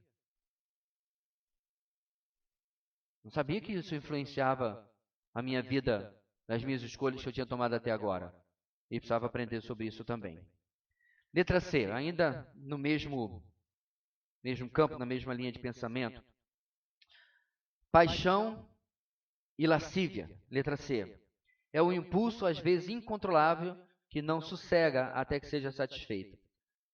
Não sabia que isso influenciava a minha vida, as minhas escolhas que eu tinha tomado até agora. e precisava aprender sobre isso também. Letra C, ainda no mesmo campo, na mesma linha de pensamento. Paixão e lascívia, letra C. É um impulso, às vezes incontrolável, que não sossega até que seja satisfeito.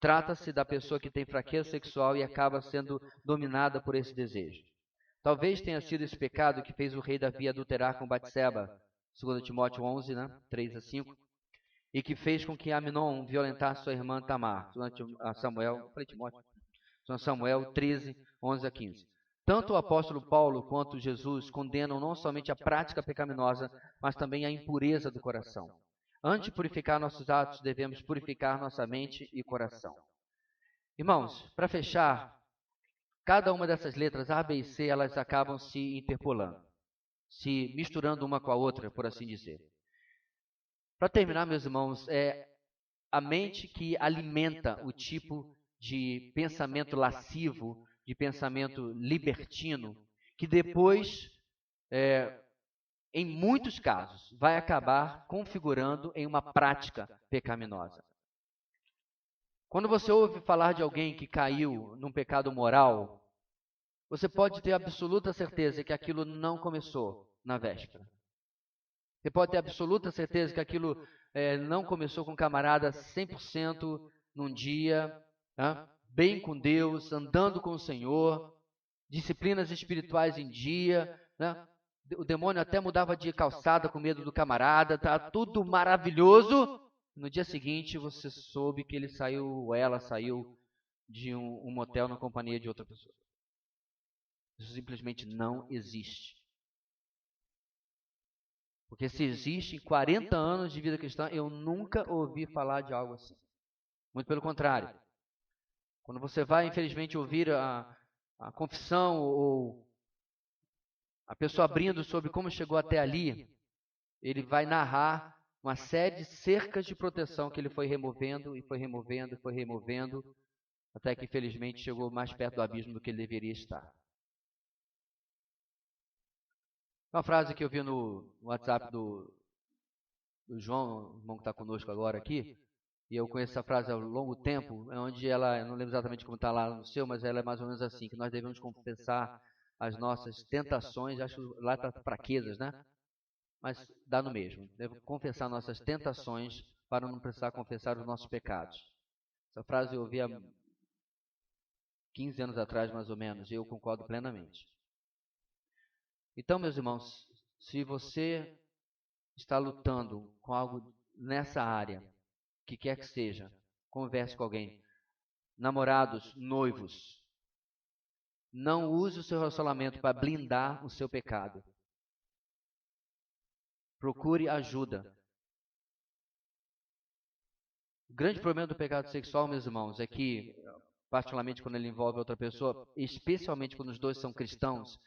Trata-se da pessoa que tem fraqueza sexual e acaba sendo dominada por esse desejo. Talvez tenha sido esse pecado que fez o rei Davi adulterar com Batseba, 2 Timóteo 11, 3 a 5, e que fez com que Amnon violentasse sua irmã Tamar, Samuel 13, 11 a 15. Tanto o apóstolo Paulo quanto Jesus condenam não somente a prática pecaminosa, mas também a impureza do coração. Antes de purificar nossos atos, devemos purificar nossa mente e coração. Irmãos, para fechar, cada uma dessas letras, A, B e C, elas acabam se interpolando, se misturando uma com a outra, por assim dizer. Para terminar, meus irmãos, é a mente que alimenta o tipo de pensamento lascivo, de pensamento libertino, que depois, em muitos casos, vai acabar configurando em uma prática pecaminosa. Quando você ouve falar de alguém que caiu num pecado moral, você pode ter absoluta certeza que aquilo não começou na véspera. Você pode ter absoluta certeza que aquilo não começou com um camarada 100% num dia, bem com Deus, andando com o Senhor, disciplinas espirituais em dia, o demônio até mudava de calçada com medo do camarada, tá tudo maravilhoso. No dia seguinte você soube que ele saiu, ou ela saiu de um motel na companhia de outra pessoa. Isso simplesmente não existe. Porque se existe em 40 anos de vida cristã, eu nunca ouvi falar de algo assim. Muito pelo contrário. Quando você vai, infelizmente, ouvir a confissão ou a pessoa abrindo sobre como chegou até ali, ele vai narrar uma série de cercas de proteção que ele foi removendo, e foi removendo, e foi removendo, até que, infelizmente, chegou mais perto do abismo do que ele deveria estar. Uma frase que eu vi no WhatsApp do João, o irmão que está conosco agora aqui, e eu conheço essa frase há longo tempo, é onde ela, eu não lembro exatamente como está lá no seu, mas ela é mais ou menos assim, que nós devemos confessar as nossas tentações, acho que lá está fraquezas, né? Mas dá no mesmo. Devemos confessar nossas tentações para não precisar confessar os nossos pecados. Essa frase eu ouvi há 15 anos atrás, mais ou menos, e eu concordo plenamente. Então, meus irmãos, se você está lutando com algo nessa área, que quer que seja, converse com alguém. Namorados, noivos, não use o seu relacionamento para blindar o seu pecado. Procure ajuda. O grande problema do pecado sexual, meus irmãos, é que, particularmente quando ele envolve outra pessoa, especialmente quando os dois são cristãos,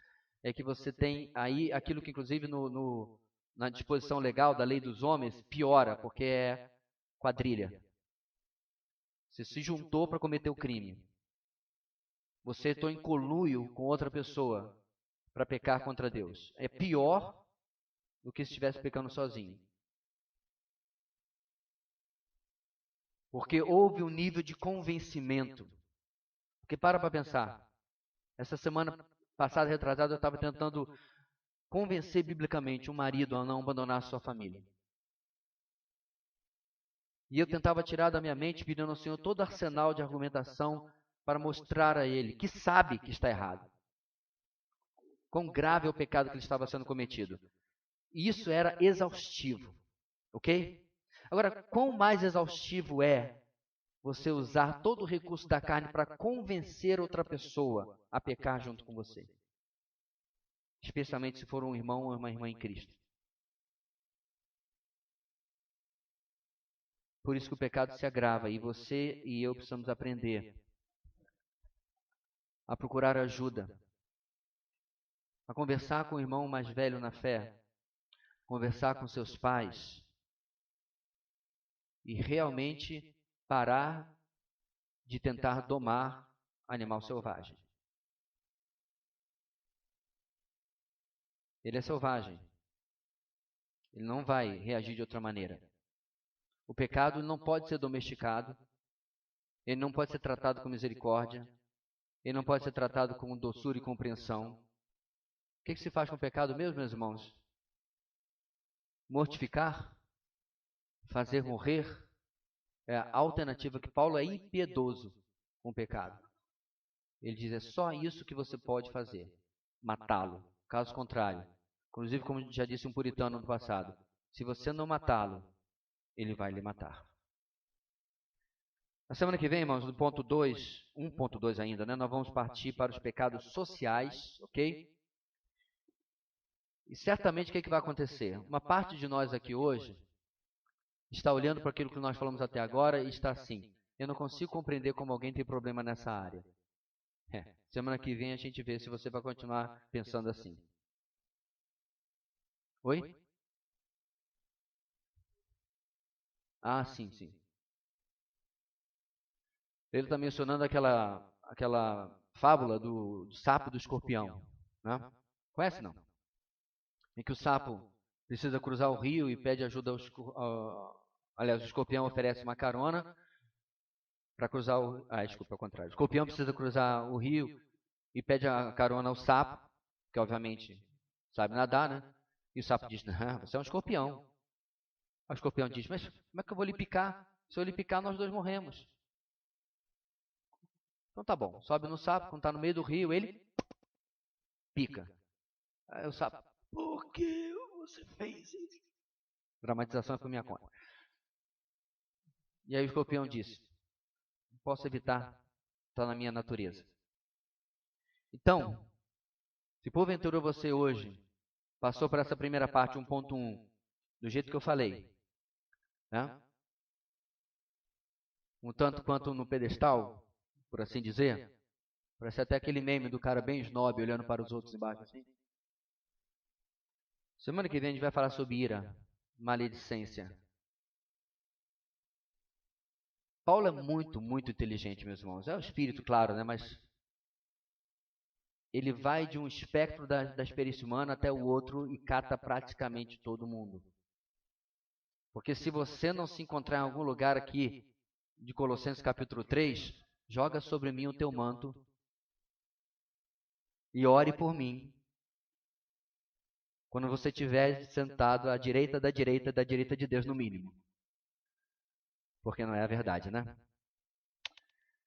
é que você tem aí aquilo que, inclusive, na disposição legal da lei dos homens, piora, porque é quadrilha. Você se juntou para cometer o crime. Você está em conluio com outra pessoa para pecar contra Deus. É pior do que se estivesse pecando sozinho. Porque houve um nível de convencimento. Porque para pensar. Essa semana passada, retrasada, eu estava tentando convencer biblicamente um marido a não abandonar a sua família. E eu tentava tirar da minha mente, pedindo ao Senhor todo arsenal de argumentação para mostrar a ele que sabe que está errado. Quão grave é o pecado que ele estava sendo cometido. E isso era exaustivo. Ok? Agora, quão mais exaustivo é você usar todo o recurso da carne para convencer outra pessoa a pecar junto com você? Especialmente se for um irmão ou uma irmã em Cristo. Por isso que o pecado se agrava e você e eu precisamos aprender a procurar ajuda, a conversar com o irmão mais velho na fé, conversar com seus pais e realmente parar de tentar domar animal selvagem. Ele é selvagem. Ele não vai reagir de outra maneira. O pecado não pode ser domesticado, ele não pode ser tratado com misericórdia, ele não pode ser tratado com doçura e compreensão. O que se faz com o pecado mesmo, meus irmãos? Mortificar? Fazer morrer? É a alternativa que Paulo é impiedoso com o pecado. Ele diz, é só isso que você pode fazer, matá-lo. Caso contrário, inclusive como já disse um puritano no passado, se você não matá-lo, ele vai lhe matar. Na semana que vem, irmãos, no ponto 2, 1.2 ainda, né, nós vamos partir para os pecados sociais, ok? E certamente o que vai acontecer? Uma parte de nós aqui hoje está olhando para aquilo que nós falamos até agora e está assim, eu não consigo compreender como alguém tem problema nessa área. Semana que vem a gente vê se você vai continuar pensando assim. Oi? Ah, sim, sim. Ele está mencionando aquela fábula do sapo e do escorpião. Né? Conhece, não? Em que o sapo precisa cruzar o rio e pede ajuda aliás, o escorpião oferece uma carona para cruzar o... desculpa, ao contrário. O escorpião precisa cruzar o rio e pede a carona ao sapo, que obviamente sabe nadar, né? E o sapo diz, não, você é um escorpião. O escorpião diz, mas como é que eu vou lhe picar? Se eu lhe picar, nós dois morremos. Então tá bom, sobe no sapo, quando está no meio do rio, ele pica. Aí o sapo, por que você fez isso? Dramatização é por minha conta. E aí o escorpião disse, não posso evitar, está na minha natureza. Então, se porventura você hoje passou por essa primeira parte, 1.1, do jeito que eu falei, né? Um tanto quanto no pedestal, por assim dizer, parece até aquele meme do cara bem snob olhando para os outros embaixo assim. Semana que vem a gente vai falar sobre ira, maledicência. Paulo é muito, muito inteligente, meus irmãos. É o espírito, claro, né? Mas ele vai de um espectro da experiência humana até o outro e cata praticamente todo mundo. Porque se você não se encontrar em algum lugar aqui de Colossenses capítulo 3, joga sobre mim o teu manto e ore por mim. Quando você estiver sentado à direita da direita de Deus no mínimo. Porque não é a verdade, né?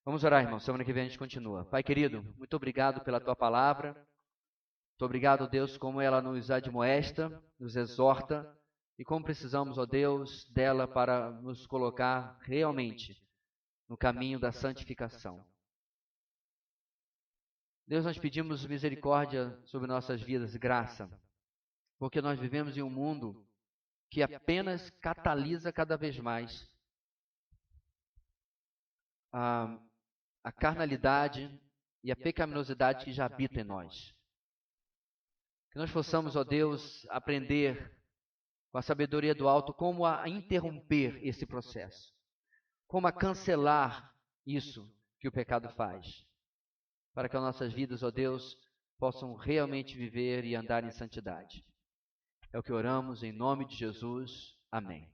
Vamos orar, irmão. Semana que vem a gente continua. Pai querido, muito obrigado pela tua palavra. Muito obrigado, Deus, como ela nos admoesta, nos exorta e como precisamos, ó Deus, dela para nos colocar realmente no caminho da santificação. Deus, nós pedimos misericórdia sobre nossas vidas, graça, porque nós vivemos em um mundo que apenas catalisa cada vez mais a carnalidade e a pecaminosidade que já habita em nós. Que nós possamos, ó Deus, aprender com a sabedoria do alto como a interromper esse processo, como a cancelar isso que o pecado faz, para que as nossas vidas, ó Deus, possam realmente viver e andar em santidade. É o que oramos em nome de Jesus. Amém.